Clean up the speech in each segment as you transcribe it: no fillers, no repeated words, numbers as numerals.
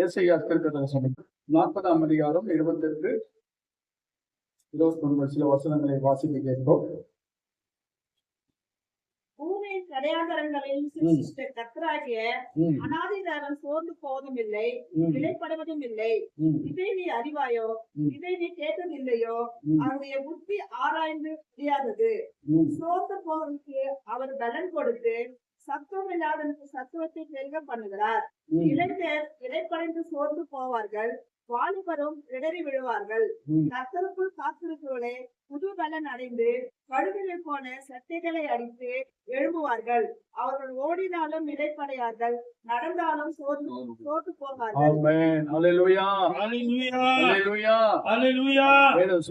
ஏசாயா தீர்க்கதரிசனம் 40ஆம் அதிகாரம் 28, 29 சில வசனங்களை வாசிக்க கேட்போம். பூமியின் கடையாந்தரங்களையும் சிருஷ்டித்த கர்த்தராகிய அநாதிகாரம் சோர்ந்து போவதும் இல்லை, நிலைப்படுவதும் இல்லை. இதை நீ அறிவாயோ? இதை நீ கேட்டதில்லையோ? அவருடைய புத்தி ஆராய்ந்து முடியாதது. சோர்ந்து போவதற்கு அவர் பலன் கொடுத்து சத்துவம் இல்லாதனுக்கு சத்துவத்தை பெருக பண்ணுகிறார். இளைஞர் இடைப்படைந்து சோர்ந்து போவார்கள், வாலிபரும் இடறி விழுவார்கள். கர்த்தருக்குள் காத்திருக்கிறவர்களே புது பலன் அடைந்து கழுகுகளை போல சட்டைகளை அடித்து எழும்புவார்கள். அவர்கள் ஓடினாலும் இடைப்படையார்கள், நடந்தாலும் சோர்ந்து போவார்கள்.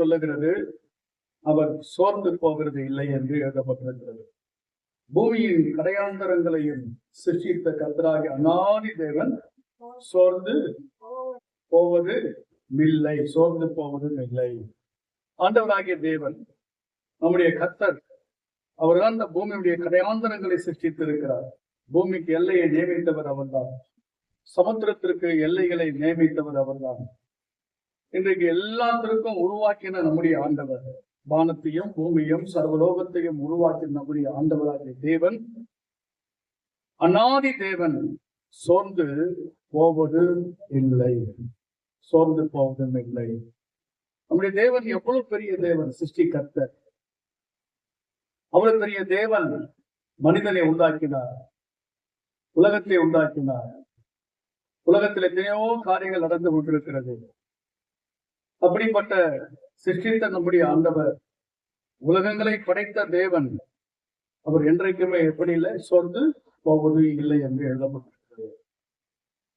சொல்லுகிறது அவர் சோர்ந்து போகிறது இல்லை என்று எழுதப்பட்டிருக்கிறது. பூமியின் கடையாந்தரங்களையும் சிருஷ்டித்த கர்த்தராகிய அநாதி தேவன் சோர்ந்து போவது இல்லை, சோர்ந்து போவதும் இல்லை. ஆண்டவராகிய தேவன் நம்முடைய கர்த்தர், அவர்தான் இந்த பூமியுடைய கடையாந்தரங்களை சிருஷ்டித்திருக்கிறார். பூமிக்கு எல்லையை நியமித்தவர் அவர்தான், சமுத்திரத்திற்கு எல்லைகளை நியமித்தவர் அவர்தான். இன்றைக்கு எல்லாத்திற்கும் உருவாக்கின நம்முடைய ஆண்டவர், வானத்தையும் பூமியும் சர்வலோகத்தையும் உருவாக்கி நம்முடைய ஆண்டவராகிய தேவன், அநாதி தேவன் சோர்ந்து போவது இல்லை, சோர்ந்து போவதும் இல்லை. நம்முடைய தேவன் எவ்வளவு பெரிய தேவன், சிருஷ்டிகர்த்தர். அவ்வளவு பெரிய தேவன் மனிதனை உண்டாக்கினார், உலகத்தை உண்டாக்கினார். உலகத்தில் எத்தனையோ காரியங்கள் நடந்து கொண்டிருக்கிறது. அப்படிப்பட்ட சிருஷ்டித்த நம்முடைய ஆண்டவர், உலகங்களை படைத்த தேவன், அவர் என்றைக்குமே எப்படி இல்லை, சோர்ந்து போவது இல்லை என்று எழுதப்பட்டிருக்கிறது.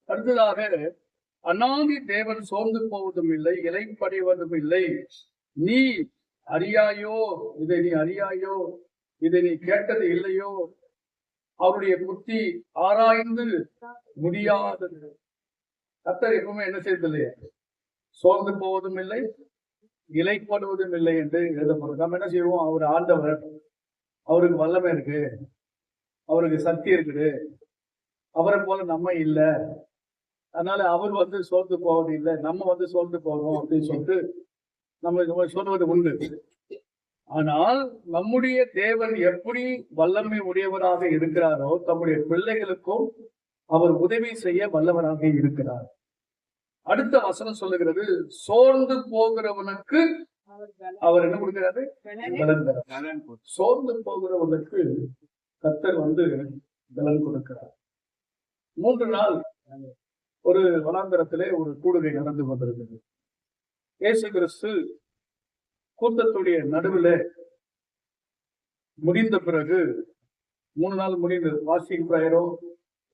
அடுத்ததாக, அநாதி தேவன் சோர்ந்து போவதும் இல்லை, இலைப்படைவதும் இல்லை. நீ அறியாயோ? இதை நீ அறியாயோ? இதை நீ கேட்டது இல்லையோ? அவருடைய புத்தி ஆராய்ந்து முடியாதது. கர்த்தர் எப்பவுமே என்ன செய்ததில்லையே, சோர்ந்து போவதும் இல்லை, இலைப்படுவதும் இல்லை என்று எழுதப்படும். நம்ம என்ன செய்வோம்? அவர் ஆண்டவர், அவருக்கு வல்லமை இருக்கு, அவருக்கு சக்தி இருக்குது, அவரை போல நம்ம இல்லை, அதனால அவர் சோர்ந்து போவது இல்லை, நம்ம சோர்ந்து போகிறோம் அப்படின்னு சொல்லிட்டு நம்ம சொல்வது உண்டு. ஆனால் நம்முடைய தேவன் எப்படி வல்லமை உடையவராக இருக்கிறாரோ, தம்முடைய பிள்ளைகளுக்கும் அவர் உதவி செய்ய வல்லவராக இருக்கிறார். அடுத்த வசனம் சொல்லுகிறது, சோர்ந்து போகிறவனுக்கு அவர் என்ன கொடுக்கிறாரு? பலன். சோர்ந்து போகிறவனுக்கு கர்த்தர் பலன் கொடுக்கிறார். 3 நாள் ஒரு வனாந்தரத்திலே ஒரு கூடுகை நடந்து கொண்டிருக்கிறது. இயேசு கிறிஸ்து கூட்டத்துடைய நடுவில் முடிந்த பிறகு, 3 நாள் முடிந்தது, வாஷிங் பிரேயரோ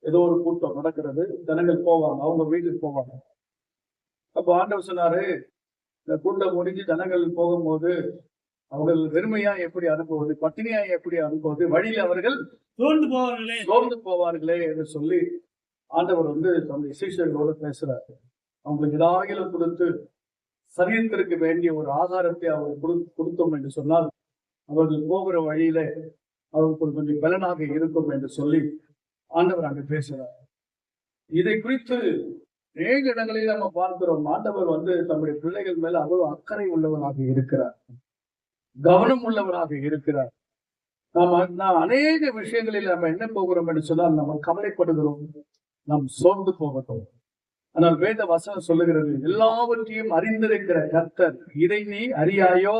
ஏதோ ஒரு கூட்டம் நடக்கிறது. ஜனங்கள் போவாங்க, அவங்க வீட்டுக்கு போவாங்க. அப்போ ஆண்டவர் சொன்னாரு, இந்த கூட்டம் முடிஞ்சு ஜனங்கள் போகும்போது அவர்கள் வெறுமையா எப்படி அனுப்புவது, பட்டினியா எப்படி அனுப்புவது, வழியில் அவர்கள் சோர்ந்து போவார்களே என்று சொல்லி ஆண்டவர் தன்னுடைய சீஷர்களோடு பேசுறாரு. அவங்களுக்கு ஏதாகிலும் கொடுத்து சரீரத்திற்கு வேண்டிய ஒரு ஆகாரத்தை அவர்கள் கொடுத்தோம் என்று சொன்னால் அவர்கள் போகிற வழியில அவர்களுக்கு கொஞ்சம் பலனாக இருக்கும் என்று சொல்லி ஆண்டவர் அங்கு பேசுறார். இதை குறித்து அநேக இடங்களில் நம்ம பார்க்கிறோம். ஆண்டவர் தம்முடைய பிள்ளைகள் மேல அவ்வளவு அக்கறை உள்ளவராக இருக்கிறார், கவனம் உள்ளவராக இருக்கிறார். நாம் அநேக விஷயங்களில் நம்ம என்ன போகிறோம் என்று சொன்னால் நம்ம கவலைப்படுகிறோம், நாம் சோர்ந்து போகட்டும். ஆனால் வேத வசனம் சொல்லுகிறது, எல்லாவற்றையும் அறிந்திருக்கிற கர்த்தர், இதை நீ அறியாயோ?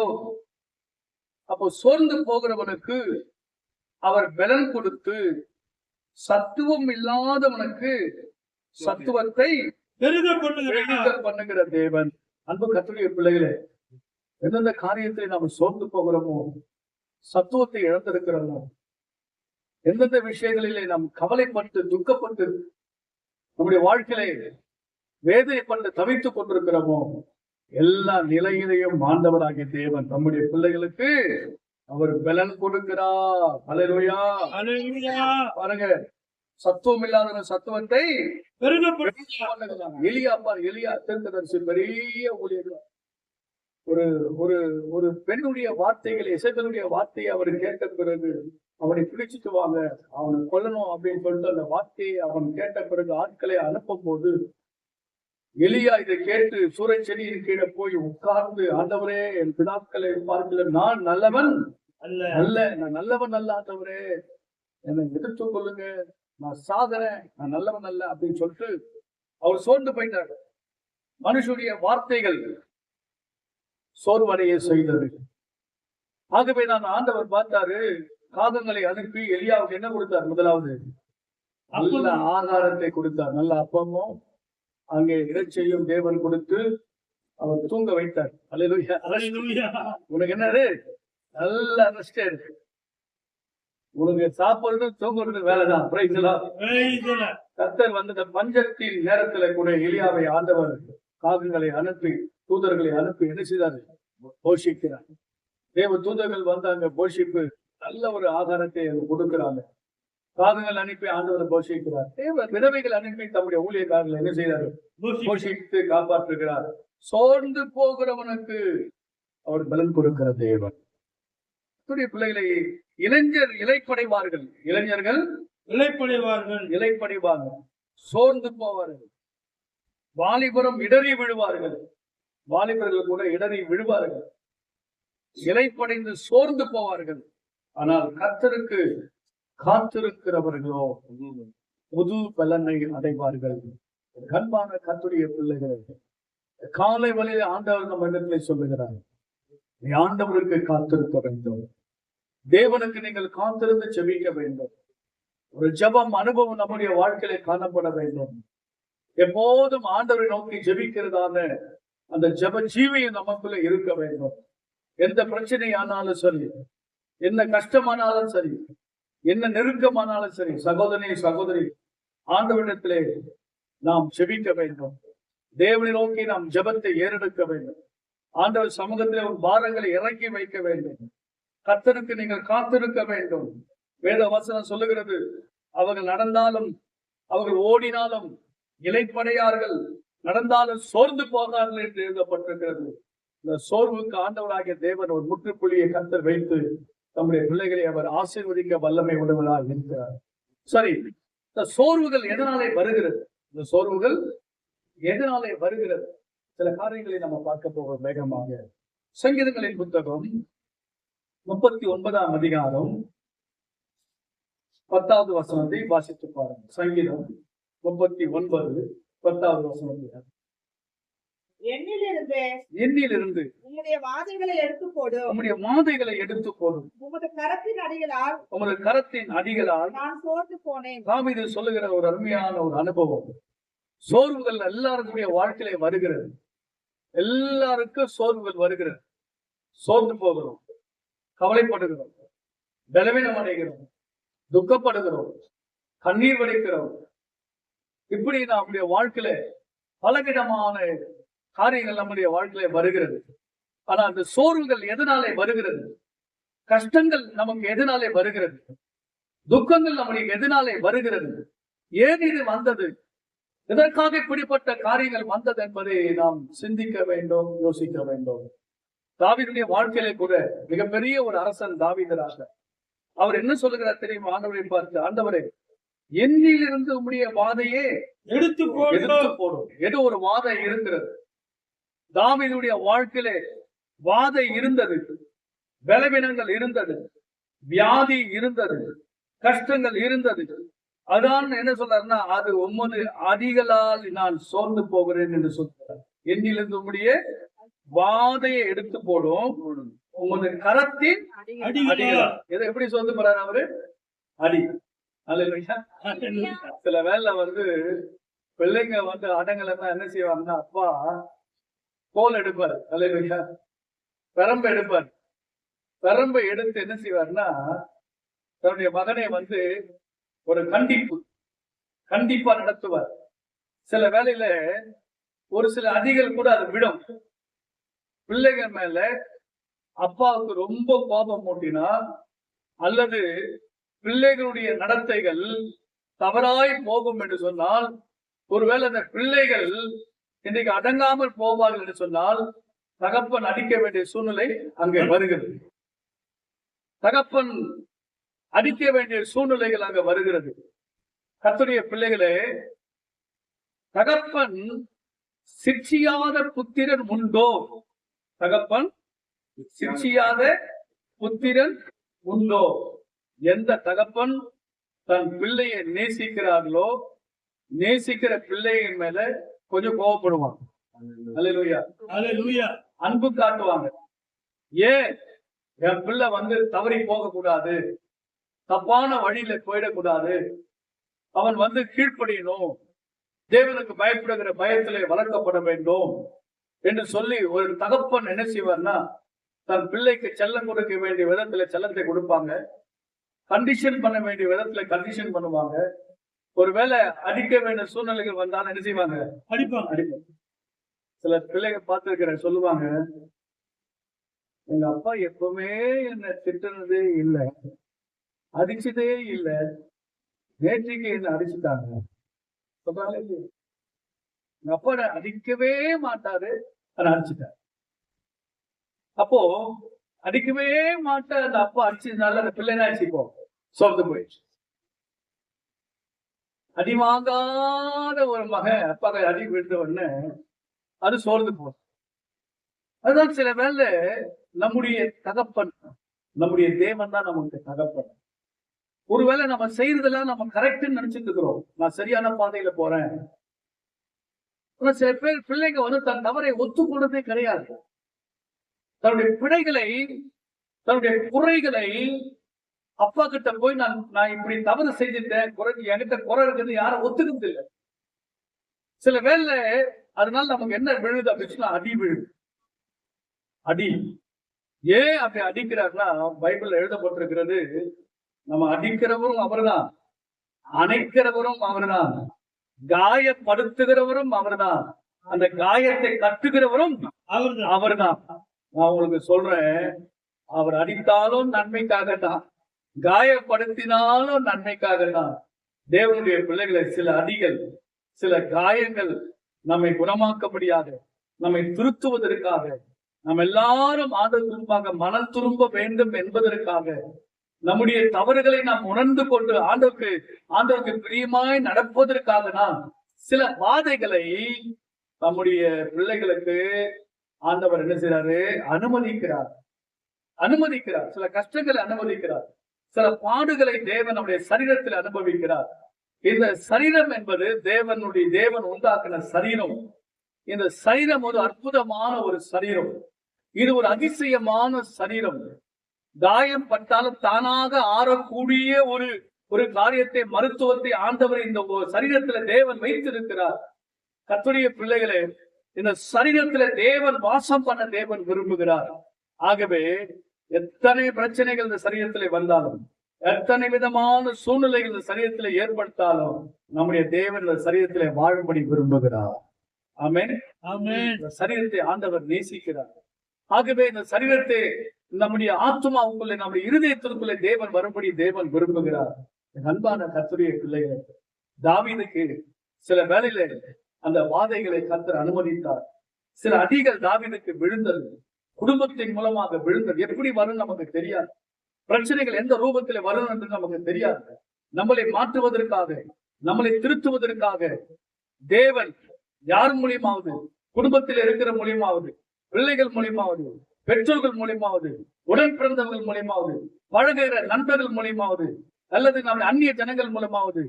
அப்போ சோர்ந்து போகிறவனுக்கு அவர் பலன் கொடுத்து சத்துவம் இல்லாதவனுக்கு சத்துவத்தை பண்ணுகிற தேவன். அன்பு கர்த்தருடைய பிள்ளைகளே, எந்தெந்த காரியத்தை நாம் சோர்ந்து போகிறோமோ, சத்துவத்தை இழந்திருக்கிறோமோ, எந்தெந்த விஷயங்களிலே நாம் கவலைப்பட்டு துக்கப்பட்டு நம்முடைய வாழ்க்கையிலே வேதனைப்பட்டு தவித்துக் கொண்டிருக்கிறோமோ, எல்லா நிலையிலையும் ஆண்டவராகிய தேவன் நம்முடைய பிள்ளைகளுக்கு அவர் பலன் கொடுக்கிறார். அல்லேலூயா. பாருங்க, சத்துவம் இல்லாத சத்துவத்தை எலியா தீர்க்கதரிசி பெரிய ஊழியர். ஒரு ஒரு ஒரு பெண்ணுடைய வார்த்தைகள், இசைப்பனுடைய வார்த்தையை அவர் கேட்ட பிறகு அவனை பிடிச்சிட்டு வாங்க, அவனை கொல்லணும் அப்படின்னு சொல்லிட்டு அந்த வார்த்தையை அவன் கேட்ட பிறகு ஆட்களை அனுப்பும் போது எலியா இதை கேட்டு சூறைச்செடியின் கீழே போய் உட்கார்ந்து, ஆண்டவரே என் பிதாக்களை பார்க்கல, நான் நல்லவன் அல்ல, நான் நல்லவன் அல்ல ஆண்டவரே, என்னை எதிர்த்துக் கொள்ளுங்க, நான் சாகிறேன், நான் நல்லவன் அல்ல அப்படின்னு சொல்லிட்டு அவர் சோர்ந்து போயிட்டார். மனுஷனுடைய வார்த்தைகள் சோர்வடைய செய்தது. ஆகவே நான் ஆண்டவர் பார்த்தாரு, காகங்களை அனுப்பி எலியாவுக்கு என்ன கொடுத்தார்? முதலாவது நல்ல ஆகாரத்தை கொடுத்தார். நல்ல அப்பமும் அங்கே இறைச்சியும் தேவன் கொடுத்து அவர் தூங்க வைத்தார். அல்லேலூயா. உனக்கு என்னது? நல்ல ரெஸ்ட் இருக்கு. உனக்கு சாப்பிடுறது தூங்குறது வேலைதான். கர்த்தர் வந்து இந்த பஞ்சத்தின் நேரத்துல கூட எலியாவை ஆண்டவர் காகங்களை அனுப்பி, தூதர்களை அனுப்பி என்ன செய்தாரு? போஷிக்கிறார். தேவ தூதர்கள் வந்தாங்க, போஷிப்பு, நல்ல ஒரு ஆகாரத்தை கொடுக்கிறாங்க. காகங்கள் அனுப்பி ஆண்டவரை போஷிக்கிறார். தேவ விதவைகள் அனுப்பி தம்முடைய ஊழியக்காரர்கள் என்ன செய்யறாரு? போஷித்து காப்பாற்றுகிறார். சோர்ந்து போகிறவனுக்கு அவர் பலன் கொடுக்கிற தேவன். பிள்ளைகளை இளைஞர் இலைப்படைவார்கள், இளைஞர்கள் இலைப்படைவார்கள், சோர்ந்து போவார்கள். வாலிபரும் இடறி விழுவார்கள், வாலிபர்கள் கூட இடறி விழுவார்கள், இலைப்படைந்து சோர்ந்து போவார்கள். ஆனால் கர்த்தருக்கு காத்திருக்கிறவர்களோ புது பலனை அடைவார்கள். கண்பான கர்த்தருடைய பிள்ளைகள், காலை வழியில் ஆண்டவர் நம்ம இடத்திலே சொல்லுகிறார், நீ ஆண்டவருக்கு காத்திருக்க வேண்டும், தேவனுக்கு நீங்கள் காத்திருந்து ஜெபிக்க வேண்டும். ஒரு ஜெபம் அனுபவம் நம்முடைய வாழ்க்கையில காணப்பட வேண்டும். எப்போதும் ஆண்டவரை நோக்கி ஜெபிக்கிறதான அந்த ஜெப ஜீவியம் நமக்குள்ள இருக்க வேண்டும். எந்த பிரச்சனை ஆனாலும் சரி, என்ன கஷ்டமானாலும் சரி, என்ன நெருக்கமானாலும் சரி, சகோதரி சகோதரி, ஆண்டவரிடத்திலே நாம் ஜெபிக்க வேண்டும். தேவனை நோக்கி நாம் ஜெபத்தை ஏறெடுக்க வேண்டும். ஆண்டவர் சமூகத்திலே ஒரு பாரங்களை இறக்கி வைக்க வேண்டும். கர்த்தருக்கு நீங்கள் காத்திருக்க வேண்டும். வேத வசனம் சொல்லுகிறது, அவர்கள் நடந்தாலும் அவர்கள் ஓடினாலும் இலைப்படையார்கள், நடந்தாலும் சோர்ந்து போகார்கள் என்று எழுதப்பட்டிருக்கிறது. இந்த சோர்வுக்கு ஆண்டவராகிய தேவன் ஒரு முற்றுப்புள்ளியை கர்த்தர் வைத்து தம்முடைய பிள்ளைகளை அவர் ஆசீர்வதிக்க வல்லமை உடையவராக இருக்கிறார். சரி, இந்த சோர்வுகள் எதனாலே வருகிறது? இந்த சோர்வுகள் எதனாலே வருகிறது? சில காரியங்களை நம்ம பார்க்க போகிறோம் வேகமாக. சங்கீதங்களின் புத்தகம் 39ஆம் அதிகாரம் 10வது வசனத்தை வாசித்து பாருங்க. சங்கீதம் 39 10வது வசனத்தை. எண்ணிலிருந்து உம்முடைய வாதைகளை எடுத்து போடும், உம்முடைய வாதைகளை எடுத்து போடும், உமது கரத்தின் அடிகளால், உமது கரத்தின் அடிகளால் நான் சோர்ந்து போனேன். தாவீது சொல்லுகிற ஒரு அருமையான ஒரு அனுபவம். சோர்வுகள் எல்லாருக்குடைய வாழ்க்கையில வருகிறது. எல்லாருக்கும் சோர்வுகள் வருகிறது. சோர்ந்து போகிறோம், கவலைப்படுகிறோம், பலவீனம் அடைகிறோம், துக்கப்படுகிறோம், கண்ணீர் வடிக்கிறோம். இப்படி நம்முடைய வாழ்க்கையில பலவிதமான காரியங்கள் நம்முடைய வாழ்க்கையில வருகிறது. ஆனா அந்த சோர்வுகள் எதனாலே வருகிறது? கஷ்டங்கள் நமக்கு எதனாலே வருகிறது? துக்கங்கள் நம்முடைய எதனாலே வருகிறது? ஏன் இது வந்தது? எதற்காக இப்படிப்பட்ட காரியங்கள் வந்தது என்பதை நாம் சிந்திக்க வேண்டும், யோசிக்க வேண்டும். தாவீதுடைய வாழ்க்கையில கூட மிகப்பெரிய ஒரு அரசன் தாவீதராக அவர் என்ன சொல்லுகிறார் தெரியுமா? ஆண்டவரை பார்த்து, ஆண்டவரே, என்னிலிருந்து உம்முடைய வாதையே எடுத்து போடும். ஏதோ ஒரு வாதை இருக்கிறது. தாவீதுடைய வாழ்க்கையில வாதை இருந்தது, பலவீனங்கள் இருந்தது, வியாதி இருந்தது, கஷ்டங்கள் இருந்தது. அதான் என்ன சொல்றாருன்னா, அது உமது அடிகளால் நான் சோர்ந்து போகிறேன் என்று சொல்றார். என்னிலிருந்து உம்முடைய வாதையை எடுத்து போடும், உமது கரத்தின் அடிகளால். எதை எப்படி சோர்ந்து போறாரு அவரு? அடி. சில வேலை பிள்ளைங்க அடங்கலன்னா என்ன செய்வாங்கன்னா, அப்பா கோல் எடுப்பார், அல்லையா, பெரம்பு எடுப்பார். பெரம்பை எடுத்து என்ன செய்வார்னா, தன்னுடைய மகனை ஒரு கண்டிப்பா நடத்துவார். சில வேளையில ஒரு சில அடிகள் கூட அது விடும். பிள்ளைகள் மேல அப்பாவுக்கு ரொம்ப கோபம் மூட்டினா, அல்லது பிள்ளைகளுடைய நடத்தைகள் தவறாய் போகும் என்று சொன்னால், ஒருவேளை அந்த பிள்ளைகள் இன்றைக்கு அடங்காமல் போவார்கள் என்று சொன்னால், தகப்பன் அடிக்க வேண்டிய சூழ்நிலை அங்கே வருகிறது. தகப்பன் அடிக்க வேண்டிய சூழ்நிலைகள் அங்க வருகிறது. கர்த்தருடைய பிள்ளைகளே, தகப்பன் சிற்சியாத புத்திரன் உண்டோ? தகப்பன் சிற்சியாத புத்திரன் உண்டோ? எந்த தகப்பன் தன் பிள்ளையை நேசிக்கிறார்களோ, நேசிக்கிற பிள்ளையின் மேல கொஞ்சம் கோபப்படுவாங்க. அல்லேலூயா, அல்லேலூயா. அன்பு காட்டுவாங்க. ஏன் என் பிள்ளை தவறி போக கூடாது, தப்பான வழியில போயிடக்கூடாது, அவன் கீழ்ப்படியணும், தேவனுக்கு பயப்படுகிற பயத்திலே வளர்க்கப்பட வேண்டும் என்று சொல்லி ஒரு தகப்பன் என்ன செய்வார்னா, தன் பிள்ளைக்கு செல்லம் கொடுக்க வேண்டிய விதத்துல செல்லத்தை கொடுப்பாங்க, கண்டிஷன் பண்ண வேண்டிய விதத்துல கண்டிஷன் பண்ணுவாங்க. ஒருவேளை அடிக்க வேண்டிய சூழ்நிலைகள் வந்தாலும் என்ன செய்வாங்க? அடிப்பாங்க. சில பிள்ளைங்க பார்த்திருக்கிறேன், சொல்லுவாங்க, எங்க அப்பா எப்பவுமே என்ன திட்டுனதே இல்லை, அடிச்சதே இல்லை, நேற்றைக்கு என்ன அடிச்சுட்டாங்க. எங்க அப்பா அடிக்கவே மாட்டாரு, அதை அடிச்சுட்டாரு. அப்போ அடிக்கவே மாட்ட அந்த அப்பா அடிச்சதுனால அந்த பிள்ளை அடிச்சுப்போம், சோர்ந்து போயிடுச்சு. அடி வாங்காத ஒரு மகன் அப்பாவை அடி விழுந்த உடனே அது சோர்ந்து போகும். அதுதான் சில வேளை நம்முடைய தகப்பன், நம்முடைய தேவன் தான் நமக்கு தகப்பன். ஒருவேளை நம்ம செய்யறதெல்லாம் நம்ம கரெக்ட்னு நினைச்சிட்டு இருக்கிறோம், நான் சரியான பாதையில போறேன். சில பேர் பிள்ளைங்க தன் தவறை ஒத்துக்கொண்டதே கிடையாது. தன்னுடைய பிழைகளை, தன்னுடைய குறைகளை அப்பா கிட்ட போய் நான் இப்படி தவறு செஞ்சுட்டேன், என்கிட்ட குறை இருக்குது யாரும் ஒத்துக்கிறது இல்லை. சில வேளை அதனால நமக்கு என்ன விழுது அப்படின்னு அடி விழுது. அடி ஏன் அப்படி அடிக்கிறார்னா, பைபிள்ல எழுதப்பட்டிருக்கிறது, நம்ம அடிக்கிறவரும் அவர்தான், அணைக்கிறவரும் அவர்தான், காயப்படுத்துகிறவரும் அவர்தான், அந்த காயத்தை கட்டுகிறவரும் அவர்தான். நான் உங்களுக்கு சொல்றேன், அவர் அடித்தாலும் நன்மைக்காக தான், காயப்படுத்தினாலும் நன்மைக்காக தான். தேவனுடைய பிள்ளைகளை சில அடிகள், சில காயங்கள் நம்மை குணமாக்கப்படியாக, நம்மை திருத்துவதற்காக, நம்ம எல்லாரும் ஆதரவுக்காக மனம் திரும்ப வேண்டும் என்பதற்காக, நம்முடைய தவறுகளை நாம் உணர்ந்து கொண்டு ஆண்டவருக்கு பிரியமாய் நடப்பதற்காக தான் சில வாதைகளை நம்முடைய பிள்ளைகளுக்கு ஆண்டவர் என்ன செய்யறாரு? அனுமதிக்கிறார். சில கஷ்டங்களை அனுமதிக்கிறார், சில பாடுகளை தேவன் நம்முடைய சரீரத்தில் அனுபவிக்கிறார். இந்த சரீரம் என்பது தேவன் உண்டாக்கின சரீரம். இந்த சரீரம் ஒரு அற்புதமான ஒரு சரீரம், இது ஒரு அதிசயமான சரீரம். காயம் பட்டாலும் தானாக ஆறக்கூடிய ஒரு காரியத்தை, மருத்துவத்தை ஆண்டவர் இந்த சரீரத்துல தேவன் வைத்திருக்கிறார். கர்த்தருடைய பிள்ளைகளே, இந்த சரீரத்துல தேவன் வாசம் பண்ண தேவன் விரும்புகிறார். ஆகவே எத்தனை பிரச்சனைகள் இந்த சரீரத்திலே வந்தாலும், எத்தனை விதமான சூழ்நிலைகள் இந்த சரீரத்திலே ஏற்படுத்தாலும், நம்முடைய தேவன் இந்த சரீரத்திலே வாழும்படி விரும்புகிறார். ஆமென், ஆமென். இந்த சரீரத்தை ஆண்டவர் நேசிக்கிறார். ஆகவே இந்த சரீரத்தை நம்முடைய ஆத்மாவுக்குள்ளே, நம்முடைய இருதயத்திற்குள்ளே தேவன் வரும்படி தேவன் விரும்புகிறார். அன்பான கர்த்தருடைய பிள்ளைகளை, தாவீதுக்கு சில வேளையில அந்த வாதைகளை கர்த்தர் அனுமதித்தார். சில அடிகள் தாவீதுக்கு விழுந்தது, குடும்பத்தின் மூலமாக விழுந்தது. எப்படி வரும் நமக்கு தெரியாது, பிரச்சனைகள் எந்த ரூபத்தில் வரும் என்று நமக்கு தெரியாது. நம்மளை மாற்றுவதற்காக, நம்மளை திருத்துவதற்காக தேவன் யார் மூலியமாவது, குடும்பத்தில் இருக்கிற மூலியமாவது, பிள்ளைகள் மூலியமாவது, பெற்றோர்கள் மூலியமாவது, உடன் பிறந்தவர்கள் மூலியமாவது, பழகுகிற நண்பர்கள் மூலியமாவது, அல்லது நம்ம அந்நிய ஜனங்கள் மூலமாவது,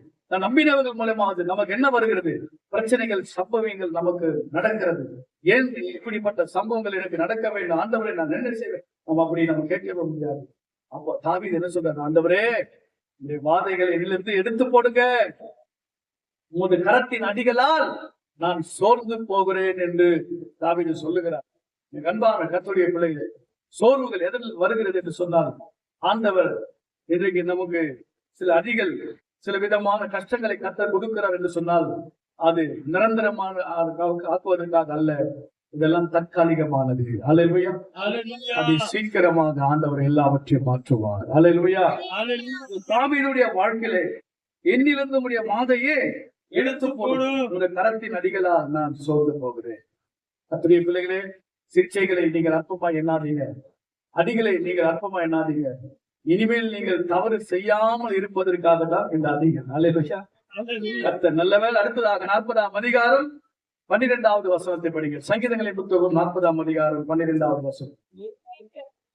நம்பினவர்கள் மூலமாவது நமக்கு என்ன வருகிறது? பிரச்சனைகள், சம்பவங்கள் நமக்கு நடக்கிறது. ஏன் இப்படிப்பட்ட சம்பவங்கள் எனக்கு நடக்க வேண்டும் ஆண்டவரை, நான் என்ன செய்வேன்? நம்ம கேட்கவே முடியாது. அப்போ தாவீது என்ன சொல்றாரு? ஆண்டவரே, இந்த வாதைகளை இதிலிருந்து எடுத்து போடுங்க, உமது கரத்தின் அடிகளால் நான் சோர்ந்து போகிறேன் என்று தாவீது சொல்லுகிறார். அன்பான கர்த்தருடைய பிள்ளைகளே, சோர்வுகள் எதில் வருகிறது என்று சொன்னால், ஆண்டவர் இன்றைக்கு நமக்கு சில அடிகள், சில விதமான கஷ்டங்களை கர்த்தர் கொடுக்கிறார் என்று சொன்னால், அது நிரந்தரமான ஆக்குவதற்காக அல்ல, இதெல்லாம் தற்காலிகமானது. அல்லேலூயா. அது சீக்கிரமாக ஆண்டவர் எல்லாவற்றையும் மாற்றுவார். அல்லேலூயா. தாவீதுடைய வாழ்க்கையிலே என்னிலிருந்து உடைய மாதையே எடுத்து போடும், உங்க கரத்தின் அடிகளால் நான் சோர்ந்து போகிறேன். கர்த்தருடைய பிள்ளைகளே, சிக்ஷைகளை நீங்கள் அற்பமா எண்ணாதீங்க, அடிகளை நீங்கள் அற்பமா எண்ணாதீங்க. இனிமேல் நீங்கள் தவறு செய்யாமல் இருப்பதற்காக தான் இந்த அதிகம். அல்லேலூயா. கர்த்தர் நல்லவர். அடுத்ததாக 40ஆம் அதிகாரம் 12வது வசனத்தை படிங்க. சங்கீதங்களின் புத்தகம் 40ஆம் அதிகாரம் 12வது வசனம்.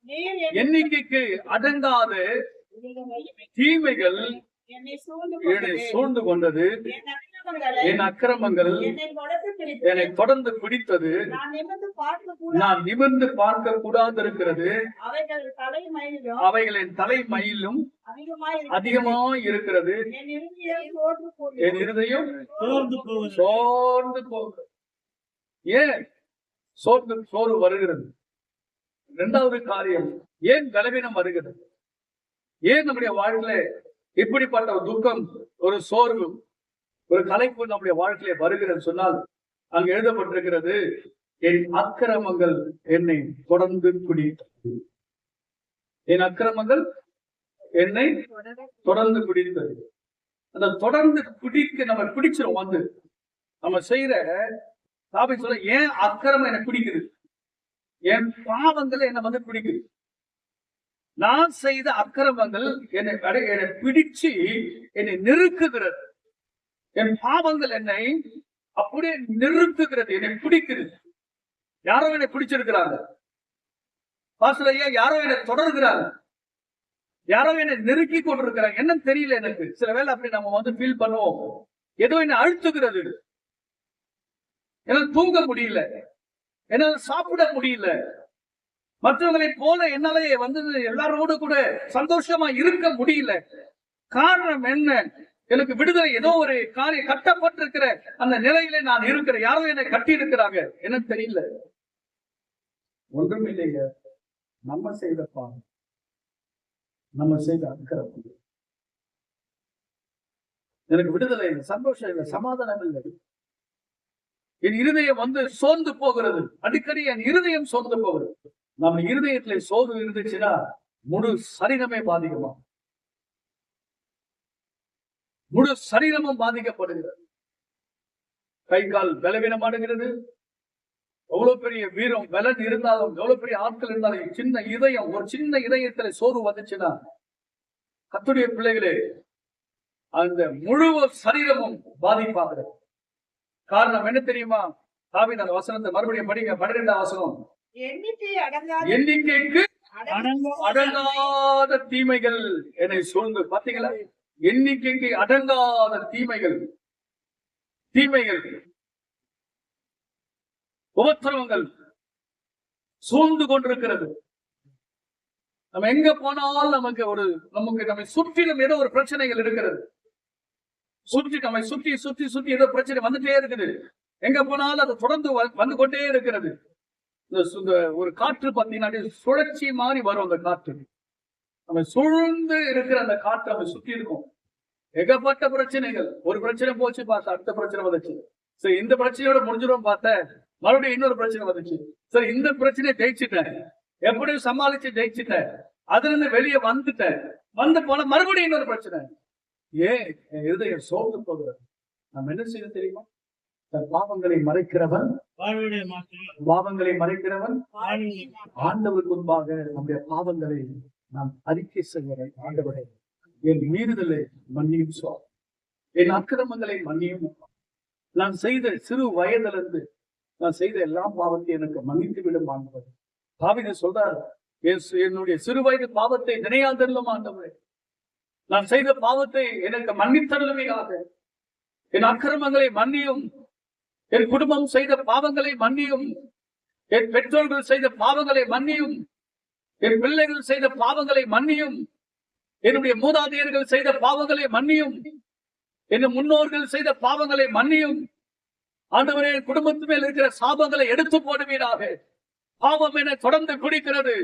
நீர் எண்ணிக்கைக்கு அடங்காத தீமைகள் என்னை சூழ்ந்து என்னை சூழ்ந்து கொண்டது, என் அக்கிரமங்களை என் அக்கிரமங்கள் என்னை தொடர்ந்து பிடித்தது, நான் நிமிர்ந்து பார்க்க கூடாது இருக்கிறது, அவைகளின் தலைமயிலும் அதிகமாய் இருக்கிறது, என் இருதயம் சோர்ந்து போகிறது. ஏன் சோர்வு வருகிறது? இரண்டாவது காரியம், ஏன் பலவீனம் வருகிறது? ஏன் நம்முடைய வாழ்க்கையில இப்படிப்பட்ட ஒரு துக்கம், ஒரு சோர்வு, ஒரு கலைப்பு நம்முடைய வாழ்க்கையில வருகிறது சொன்னால், அங்கு எழுதப்பட்டிருக்கிறது, என் அக்கிரமங்கள் என்னை தொடர்ந்து பிடித்தது. என் அக்கிரமங்கள் என்னை தொடர்ந்து பிடித்தது. அந்த தொடர்ந்து நம்ம பிடிச்சிரும். வந்து நம்ம செய்யற தாவீது சொல்ல, ஏன் அக்கிரமம் என்னை பிடிக்குது, என் பாவங்களை என்ன வந்து பிடிக்குது. நான் செய்த அக்கிரமங்கள் என்னை பிடிச்சு என்னை நெருக்குகிறது. என் பாவங்கள் என்னை அப்படியே நெருக்குகிறது, என்னை பிடிக்குது. யாரோ என்னை பிடிச்சிருக்கிறாங்க, யாரோ என்னை தொடர்கிறாங்க, யாரோ என்னை நெருக்கி கொண்டிருக்கிறாங்க. என்னன்னு தெரியல எனக்கு. சில வேளை அப்படி நம்ம வந்து ஃபீல் பண்ணுவோம். ஏதோ என்னை அழுத்துகிறது, என்னால் தூங்க முடியல, என்னால் சாப்பிட முடியல, மற்றவர்களை போல என்னாலே வந்து எல்லாரோடு கூட சந்தோஷமா இருக்க முடியல. காரணம் என்ன? எனக்கு விடுதலை ஏதோ ஒரு காரியம் கட்டப்பட்டிருக்கிற அந்த நிலையில நான் இருக்கிறேன். யாரோ என்னை கட்டி இருக்கிறாங்க, எனக்கு தெரியல. ஒன்றும் இல்லைங்க, நம்ம செய்த பாவம், நம்ம செய்த அக்கிரமம். எனக்கு விடுதலை இல்லை, சந்தோஷம் இல்லை, சமாதானம் இல்லை. என் இருதயம் வந்து சோர்ந்து போகிறது. அடிக்கடி என் இருதயம் சோர்ந்து போகிறது. நம்ம இருதயத்துல சோர்வு இருந்துச்சுன்னா முழு சரீரமே பாதிக்குமா? முழு சரீரமும் பாதிக்கப்படுகிறது. கை கால் பலவீனம் அடைகிறது. எவ்வளவு பெரிய வீரம் பலன் இருந்தாலும், எவ்வளவு பெரிய ஆட்கள் இருந்தாலும், சின்ன இதயம், ஒரு சின்ன இதயத்துல சோர்வு வந்துச்சுன்னா, கர்த்தருடைய பிள்ளைகளே, அந்த முழு சரீரமும் பாதிப்பாகிறது. காரணம் என்ன தெரியுமா? தாவீது அந்த வசனத்தை மறுபடியும் படிங்க. 12ஆம் வசனம். எண்ணிக்கைக்கு அடங்காத தீமைகள் என்னை சூழ்ந்து. பாத்தீங்களா? எண்ணிக்கைக்கு அடங்காத தீமைகள், உபத்திரவங்கள் சூழ்ந்து கொண்டிருக்கிறது. நம்ம எங்க போனாலும் நம்மை சுற்றிலும் ஏதோ ஒரு பிரச்சனைகள் இருக்கிறது. நம்மை சுற்றி ஏதோ பிரச்சனை வந்துட்டே இருக்குது. எங்க போனாலும் அது தொடர்ந்து வந்து கொண்டே இருக்கிறது. ஒரு காற்று பார்த்தீங்கன்னா சுழற்சி மாதிரி வரும். அந்த காற்று நம்ம சூழ்ந்து இருக்கிற அந்த காற்று நம்ம சுற்றி இருக்கும். ஏகப்பட்ட பிரச்சனைகள். ஒரு பிரச்சனை போச்சு பார்த்தா அடுத்த பிரச்சனை வந்துச்சு. சரி, இந்த பிரச்சனையோட முடிஞ்சிடும் பார்த்த மறுபடியும் இன்னொரு பிரச்சனை வந்துச்சு. சரி, இந்த பிரச்சனையை ஜெயிச்சுட்டேன், எப்படியும் சமாளிச்சு ஜெயிச்சுட்டேன், அதுல இருந்து வெளியே வந்துட்டேன். வந்து போன மறுபடியும் இன்னொரு பிரச்சனை. ஏன் என் இருதயம் சோர்ந்து போகிறது? நம்ம என்ன செய்ய தெரியுமா? தன் பாவங்களை மறைக்கிறவன் ஆண்டவருக்கு முன்பாக நம்முடைய பாவங்களை நாம் அறிக்கை செய்கிறேன். ஆண்டவரே, என் மீறுதலை மன்னியும் சுவாமி, என் அக்கிரமங்களை மன்னியும். நான் செய்த சிறு வயதிலிருந்து நான் செய்த எல்லா பாவத்தையும் எனக்கு மன்னித்து விடும் ஆண்டவர். தாவீது சொல்றார், என்னுடைய சிறு வயது பாவத்தை நினையாதல்லும் ஆண்டவரே, நான் செய்த பாவத்தை எனக்கு மன்னித்தருளுமையாக. என் அக்கிரமங்களை மன்னியும், என் குடும்பம் செய்த பாவங்களை மன்னியும், என் பெற்றோர்கள் செய்த பாவங்களை மன்னியும், என் பிள்ளைகள் செய்த பாவங்களை மன்னியும், என்னுடைய மூதாதையர்கள் செய்த பாவங்களை மன்னியும், என் முன்னோர்கள் செய்த பாவங்களை மன்னியும். ஆண்டவரே, குடும்பத்து மேல் இருக்கிற சாபங்களை எடுத்து போடுவீராக. பாவம் என தொடர்ந்து பிடிக்கிறது,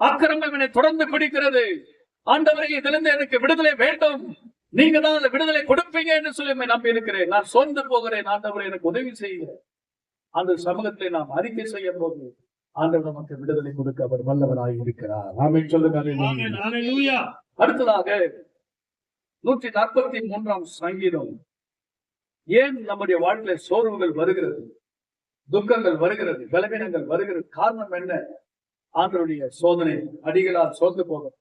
அக்கிரமம் என தொடர்ந்து பிடிக்கிறது. ஆண்டவரே, இதிலிருந்து எனக்கு விடுதலை வேண்டும், நீங்க தான் அந்த விடுதலை கொடுப்பீங்க என்று சொல்லி நம்பி இருக்கிறேன். நான் சோர்ந்து போகிறேன், ஆண்டவரை எனக்கு உதவி செய்கிறேன். அந்த சமூகத்தை நாம் அறிக்கை செய்யும் போது ஆண்டவர் நமக்கு விடுதலை கொடுக்க அவர் வல்லவராய் இருக்கிறார். ஆமென் சொல்லுங்க. அடுத்ததாக 143ஆம் சங்கீதம். ஏன் நம்முடைய வாழ்க்கையில சோர்வுகள் வருகிறது, துக்கங்கள் வருகிறது, பலவீனங்கள் வருகிறது? காரணம் என்ன? ஆண்டவருடைய சோதனை, அடிகளால் சோர்ந்து போகிறது.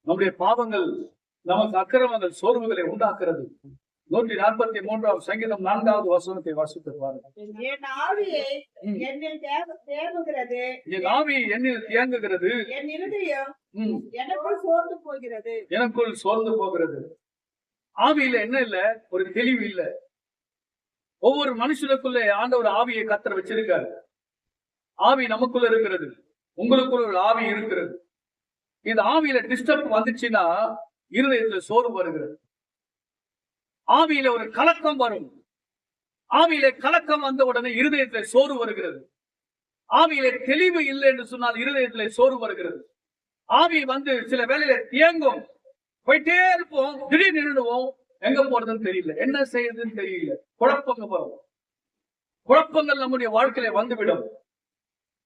நம்முடைய பாவங்கள் நமக்கு அக்கிரமங்கள் சோர்வுகளை உண்டாக்குறது. 143 சங்கீதம் 4வது வசனத்தை வாசித்து பாருங்கள். என் ஆவியை என்னில் தேங்குகிறது, என் ஆவி என்னில் தியங்குகிறது, என் இருதயம் எனக்குள் சோர்ந்து போகிறது. எனக்குள் சோர்ந்து போகிறது. ஆவியில என்ன இல்ல? ஒரு தெளிவு இல்ல. ஒவ்வொரு மனுஷனுக்குள்ள ஆண்டவர் ஆவியை கர்த்தர் வச்சிருக்காரு. ஆவி நமக்குள்ள இருக்கிறது, உங்களுக்குள்ள ஒரு ஆவி இருக்கிறது. இந்த ஆவியில டிஸ்டர்ப் வந்துச்சுன்னா இருதயத்துல சோர்வு வருகிறது. ஆவியில ஒரு கலக்கம் வரும். ஆவியில கலக்கம் வந்த உடனே இருதயத்துல சோர்வு வருகிறது. ஆவியில தெளிவு இல்லை என்று சொன்னால் இருதயத்துல சோர்வு வருகிறது. ஆவி சில வேளையில தியங்கும், போயிட்டே இருப்போம், திடீர்னு நின்றுடுவோம், எங்க போறதுன்னு தெரியல, என்ன செய்யறதுன்னு தெரியல, குழப்பங்கள் வரும். குழப்பங்கள் நம்முடைய வாழ்க்கையில வந்துவிடும்.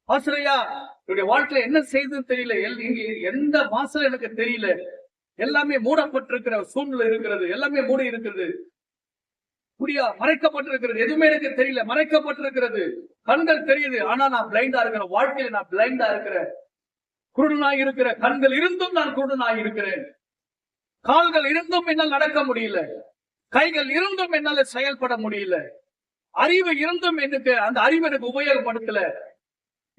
ஆசிரியா, என்னுடைய வாழ்க்கையில என்ன செய்யுதுன்னு தெரியல, இங்க எந்த வாசல் எனக்கு தெரியல, எல்லாமே மூடப்பட்டிருக்கிற சூழ்நிலை இருக்கிறது, எல்லாமே மூடி இருக்கிறது, மறைக்கப்பட்டிருக்கிறது, எதுவுமே எனக்கு தெரியல, மறைக்கப்பட்டிருக்கிறது. கண்கள் தெரியுது, ஆனா நான் பிளைண்டா இருக்கிறேன். வாழ்க்கையில நான் பிளைண்டா இருக்கிறேன், குருடனாய் இருக்கிற. கண்கள் இருந்தும் நான் குருடனாய் இருக்கிறேன். கால்கள் இருந்தும் என்னால் நடக்க முடியல, கைகள் இருந்தும் என்னால செயல்பட முடியல, அறிவு இருந்தும் எனக்கு அந்த அறிவு எனக்கு உபயோகப்படுத்தல.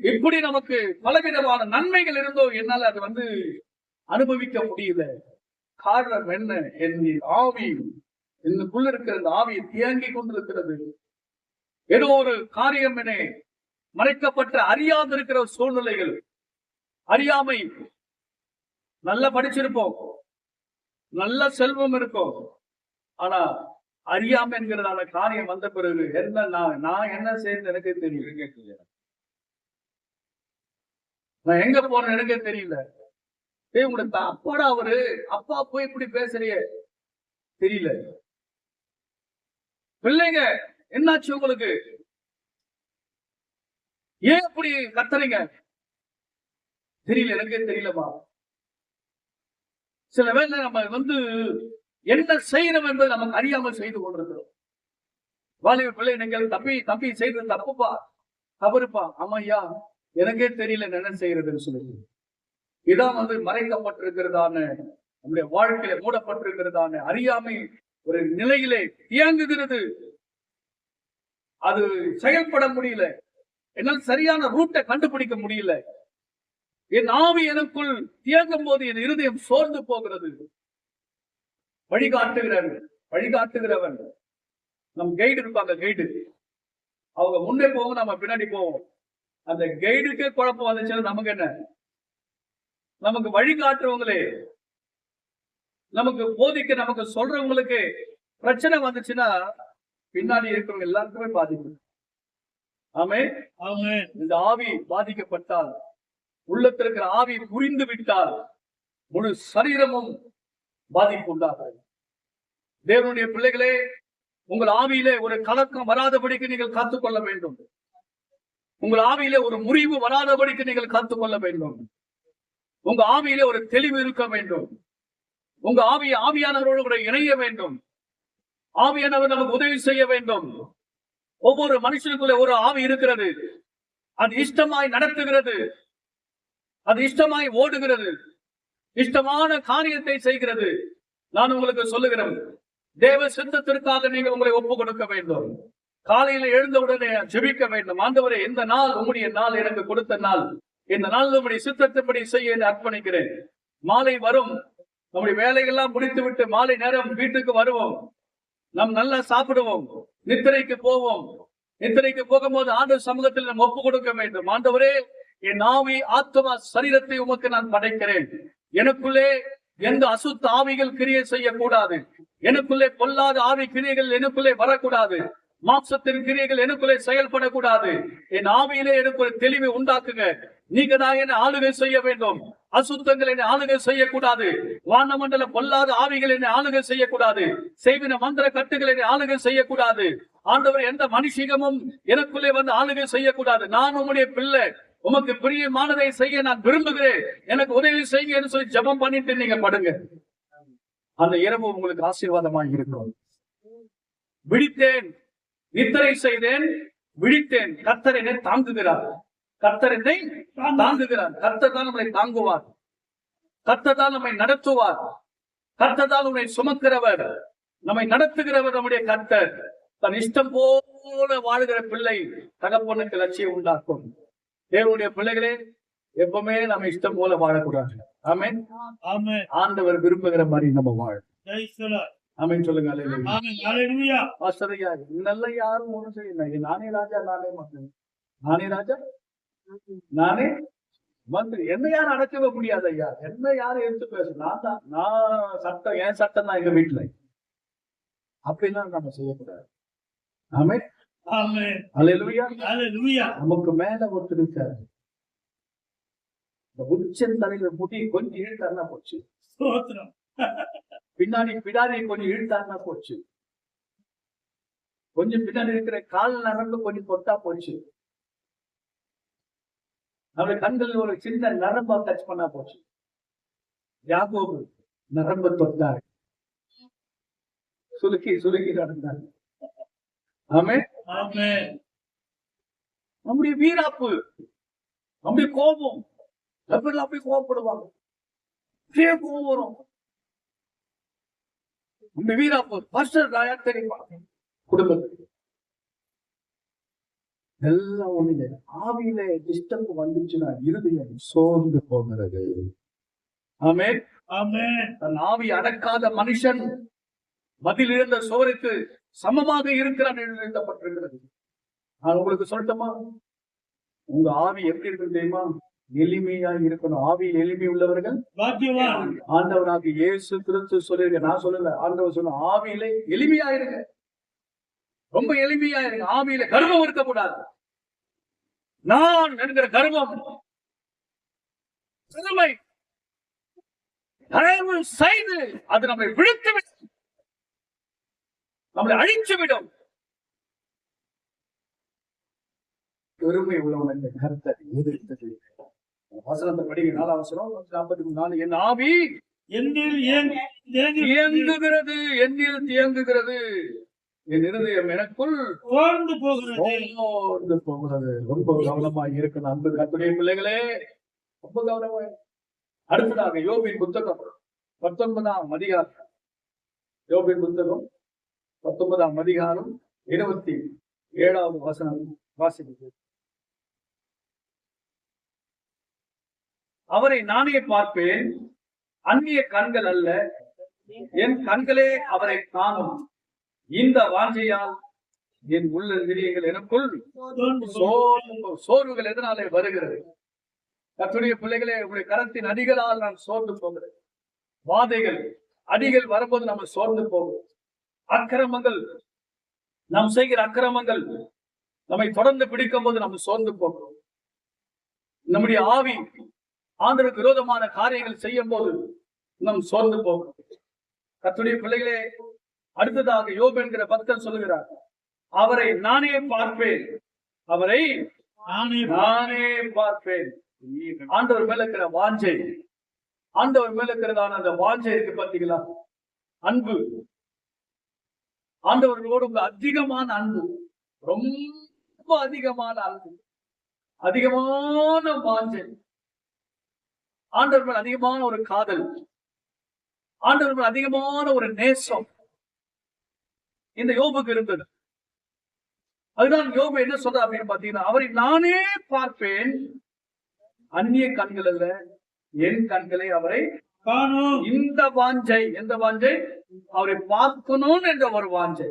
இப்படி நமக்கு பலவிதமான நன்மைகள் இருந்தோம், என்னால அது அனுபவிக்க முடியல. காரணம் என்ன? என் ஆவி, என்னுக்குள்ள இருக்கிற அந்த ஆவி தியங்கி கொண்டிருக்கிறது. ஏதோ ஒரு காரியம் என மறைக்கப்பட்ட அறியாது இருக்கிற சூழ்நிலைகள், அறியாமை. நல்லா படிச்சிருப்போம், நல்ல செல்வம் இருக்கும், ஆனா அறியாமை என்கிறதான காரியம் வந்த பிறகு என்ன, நான் என்ன செய்யறது எனக்கே தெரியல, நான் எங்க போறேன்னு எனக்கே தெரியல. உங்களோட அப்பாடா அவரு, அப்பா போய் இப்படி பேசுறிய தெரியல. பிள்ளைங்க என்னாச்சு உங்களுக்கு, ஏன் இப்படி கத்துறீங்க தெரியல, எனக்கே தெரியலமா. சில வேளை நம்ம என்ன செய்யணும் என்பதை நமக்கு அறியாமல் செய்து கொண்டிருக்கிறோம். வாலிப பிள்ளை, நீங்கள் தம்பி செய்தது தப்புப்பா, தவறுப்பா. ஆமாய்யா, எனக்கே தெரியல என்ன செய்யறதுன்னு சொல்லி. இதான் மறைக்கப்பட்டிருக்கிறதான நம்முடைய வாழ்க்கையில மூடப்பட்டிருக்கிறதான அறியாமை ஒரு நிலையிலே இயங்குகிறது. அது செயல்பட முடியல, என்னால் சரியான ரூட்டை கண்டுபிடிக்க முடியல. என் ஆவி எனக்குள் தியங்கும் போது என் இருதயம் சோர்ந்து போகிறது. வழிகாட்டுகிறவன் நம் கைடு இருப்பாங்க, கைடு. அவங்க முன்னே போவோம், நம்ம பின்னாடி போவோம். அந்த கைடுக்கே குழப்பம் வந்துச்சுன்னா நமக்கு என்ன? நமக்கு வழிகாட்டுறவங்களே, நமக்கு போதிக்க, நமக்கு சொல்றவங்களுக்கு பிரச்சனை வந்துச்சுன்னா பின்னாடி இருக்கிறவங்க எல்லாருக்குமே பாதிக்கும். ஆமென். இந்த ஆவி பாதிக்கப்பட்டால், உள்ளத்தில் இருக்கிற ஆவி புரிந்து விட்டால் முழு சரீரமும் பாதிப்பு உண்டாகிறது. தேவனுடைய பிள்ளைகளே, உங்கள் ஆவியிலே ஒரு கலக்கம் வராதபடிக்கு நீங்கள் காத்துக்கொள்ள வேண்டும். உங்கள் ஆவியிலே ஒரு முறிவு வராதபடிக்கு நீங்கள் காத்துக்கொள்ள வேண்டும். உங்க ஆவியிலே ஒரு தெளிவு இருக்க வேண்டும். உங்க ஆவியானவரோடு கூட இணைய வேண்டும். ஆவியானவர் நமக்கு உதவி செய்ய வேண்டும். ஒவ்வொரு மனுஷனுக்குள்ள ஒரு ஆவி இருக்கிறது. அது இஷ்டமாய் நடத்துகிறது, அது இஷ்டமாய் ஓடுகிறது, இஷ்டமான காரியத்தை செய்கிறது. நான் உங்களுக்கு சொல்லுகிறேன், தேவ சித்தத்திற்காக நீங்கள் உங்களை ஒப்பு கொடுக்க வேண்டும். காலையில எழுந்தவுடனே ஜெபிக்க வேண்டும். ஆண்டவரே, இந்த நாள் உம்முடைய நாள், எனக்கு கொடுத்த நாள், இந்த நாள் உம்முடைய சித்தத்தின்படி செய்ய அர்ப்பணிக்கிறேன். மாலை வரும், நம்முடைய வேலைகள்லாம் முடித்து விட்டு மாலை நேரம் வீட்டுக்கு வருவோம். நாம் நல்லா சாப்பிடுவோம், நித்திரைக்கு போவோம். நித்திரைக்கு போகும்போது ஆண்டவர் சமூகத்தில் நாம் ஒப்பு கொடுக்க வேண்டும். ஆண்டவரே, என் ஆவி, ஆத்மா, சரீரத்தை உமக்கு நான் படைக்கிறேன். எனக்குள்ளே எந்த அசுத்த ஆவிகள் கிரியை செய்யக்கூடாது. எனக்குள்ளே பொல்லாத ஆவி கிரியைகள் எனக்குள்ளே வரக்கூடாது. மாம்சத்தின் கிரியைகள் எனக்குள்ளே செயல்படக்கூடாது. என் ஆவியிலே எனக்கு ஒரு தெளிவை உண்டாக்குங்க. நீங்க தான் என்னை ஆளுகை செய்ய வேண்டும். அசுத்தங்கள் என்னை ஆளுகை செய்யக்கூடாது. வானமண்டல பொல்லாத ஆவிகள் என்னை ஆளுகை செய்யக்கூடாது. செய்வின மந்திர கட்டுகள் என்னை ஆளுகை செய்யக்கூடாது. ஆண்டவர், எந்த மனுஷிகமும் எனக்குள்ளே ஆளுகை செய்யக்கூடாது. நான் உம்முடைய பிள்ளை, உமக்கு பிரியமானதை செய்ய நான் விரும்புகிறேன், எனக்கு உதவி செய்யுங்க என்று சொல்லி ஜெபம் பண்ணிட்டு நீங்க படுங்க. அந்த இரவு உங்களுக்கு ஆசீர்வாதமாக இருக்கும். விழித்தேன், நித்திரை செய்தேன், விழித்தேன். கர்த்தர் என்னை தாங்குகிறார். கர்த்தர் என்னை தாங்குகிறார். கர்த்தர் தான் நம்மளை தாங்குவார். கர்த்தர் தான் நம்மை நடத்துவார். கர்த்தர் தான் நம்மை சுமக்கிறவர், நம்மை நடத்துகிறவர். நம்முடைய கர்த்தர் தன் இஷ்டம் போல வாழுகிற பிள்ளை தகப்பனுக்கு லட்சியம் உண்டாக்கும். தேவனுடைய பிள்ளைகளே, எப்பவுமே நம்ம இஷ்டம் போல வாழக்கூடாது. ஆமென். ஆமென். ஆண்டவர் விரும்புகிற மாதிரி நம்ம வாழ. Praise the Lord. ஆமென் சொல்லுங்க. அல்லேலூயா. ஆமென். Hallelujah. பாஸ்டர் ஐயா, இன்னெல்லாம் யாரும் ஒண்ணும் செய்யல. நானே ராஜா, நானே மந்திரி. நானே ராஜா, நானே மந்திரி. என்ன யாரும் அடக்கவே முடியாது ஐயா. என்ன யாரும் எடுத்து பேச, நான் சட்டம், என் சட்டம் தான் எங்க வீட்டுல. அப்படிலாம் நம்ம செய்யக்கூடாது. ஆமென். Amen. அல்லேலூயா. Hallelujah. நமக்கு மேல ஒருத்தர் இருக்காரு. இந்த உச்சன் தலையில முடி கொஞ்சம் இழுத்தாருன்னா போச்சு. ஸ்தோத்திரம். பின்னாடி கொஞ்சம் இழுத்தாருன்னா போச்சு. கொஞ்சம் பின்னாடி இருக்கிற கால் நரம்பு கொஞ்சம் தொட்டா போச்சு. அவருடைய கண்கள் ஒரு சின்ன நரம்பா டச் பண்ணா போச்சு. யாக்கோபு நரம்பு தொட்டாரு, சுலுக்கி நடந்தாரு. ஆமென். Amen. நம்முடைய வீராப்பு, நம்முடைய கோபம், அப்படியே கோபப்படுவாங்க, அப்படியே கோபம் வரும். நம்முடைய வீராப்பு பாஸ்டர் யார் தெரியுமா? குடும்பத்துக்கு எல்லாம் ஒண்ணு. ஆவியில டிஸ்டர்ப் வந்துச்சுன்னா இருதயம் சோர்ந்து போகிறது. ஆமென். Amen. தன் ஆவி அடக்காத மனுஷன் மதில் இழந்த சோருக்கு சமமாக இருக்கிறான் என்று எழுதப்பட்டிருக்கிறது. நான் உங்களுக்கு சொல்லட்டுமா? உங்க ஆவி எப்படி இருக்கு தெரியுமா? எளிமையா இருக்கணும். ஆவி எளிமை உள்ளவர்கள் பாக்கியவான். ஆண்டவராக இயேசு கிறிஸ்து சொல்லிருக்க. நான் சொல்லல, ஆண்டவர் சொன்ன ஆவியில எளிமையா இருங்க. ரொம்ப எளிமையா இருங்க. ஆவியில கர்வம் இருக்கக்கூடாது. நான் என்கிற கர்வம், பெருமை, தயவு செய்து அது நம்மை விழுத்துவிடும், நம்மளை அழிச்சுவிடும். பெருமை உள்ளவன் என்ற கருத்தை எதிர்த்தது. வசனத்தை படிக்க 4 வசனம் 44. என் ஆவி என்னில் இயங்குகிறது, என்னில் தியங்குகிறது, என் இருதயம் எனக்குள் ஓர்ந்து போகிறது. ஓர்ந்து போகிறது. ரொம்ப கவனமாக இருக்கணும் அன்பு கர்த்தருடைய பிள்ளைகளே, ரொம்ப கவனமாக. அடுத்ததாக யோபின் புத்தகம் 19ஆம் அதிகாரம். யோபின் புத்தகம் 19ஆம் அதிகாரம் 27வது வசனம் வாசிக்கிறது. அவரை நானே பார்ப்பேன், அந்நிய கண்கள் அல்ல, என் கண்களே அவரை காணும். இந்த வாஞ்சையால் என் உள்ள விரியங்கள் எனக்குள் சோர்வுகள் எதனாலே வருகிறது? கர்த்தருடைய பிள்ளைகளே, உங்களுடைய கரத்தின் அடிகளால் நான் சோர்ந்து போகிறேன். வாதைகள், அடிகள் வரும்போது நம்ம சோர்ந்து போகும். அக்கிரமங்கள், நாம் செய்கிற அக்கிரமங்கள் நம்மை தொடர்ந்து பிடிக்கும் போது நம்ம சோர்ந்து போகிறோம். நம்முடைய ஆவி ஆண்டவருக்கு விரோதமான காரியங்கள் செய்யும் போது நாம் சோர்ந்து போகிறோம். கர்த்தருடைய பிள்ளைகளே, அடுத்ததாக யோபு என்கிற பக்தர் சொல்லுகிறார், அவரை நானே பார்ப்பேன், அவரை நானே பார்ப்பேன். ஆண்டவர் மேல இருக்கிற வாஞ்சை, ஆண்டவர் மேல இருக்கிறதான அந்த வாஞ்சை இருக்கு பாத்தீங்களா? அன்பு, ஆண்டவர்களோடு அதிகமான அன்பு, ரொம்ப அதிகமான அன்பு, அதிகமான வாஞ்சை, ஆண்டவர் மேல் அதிகமான ஒரு காதல், ஆண்டவர் மேல் அதிகமான ஒரு நேசம் இந்த யோபுக்கு இருந்தது. அதுதான் யோபு என்ன சொல்ற அப்படின்னு பாத்தீங்கன்னா, அவரை நானே பார்ப்பேன், அந்நிய கண்கள் அல்ல, என் கண்களை அவரை காணும். இந்த வாஞ்சை, எந்த வாஞ்சை? அவரை பார்க்கணும் என்ற ஒரு வாஞ்சை.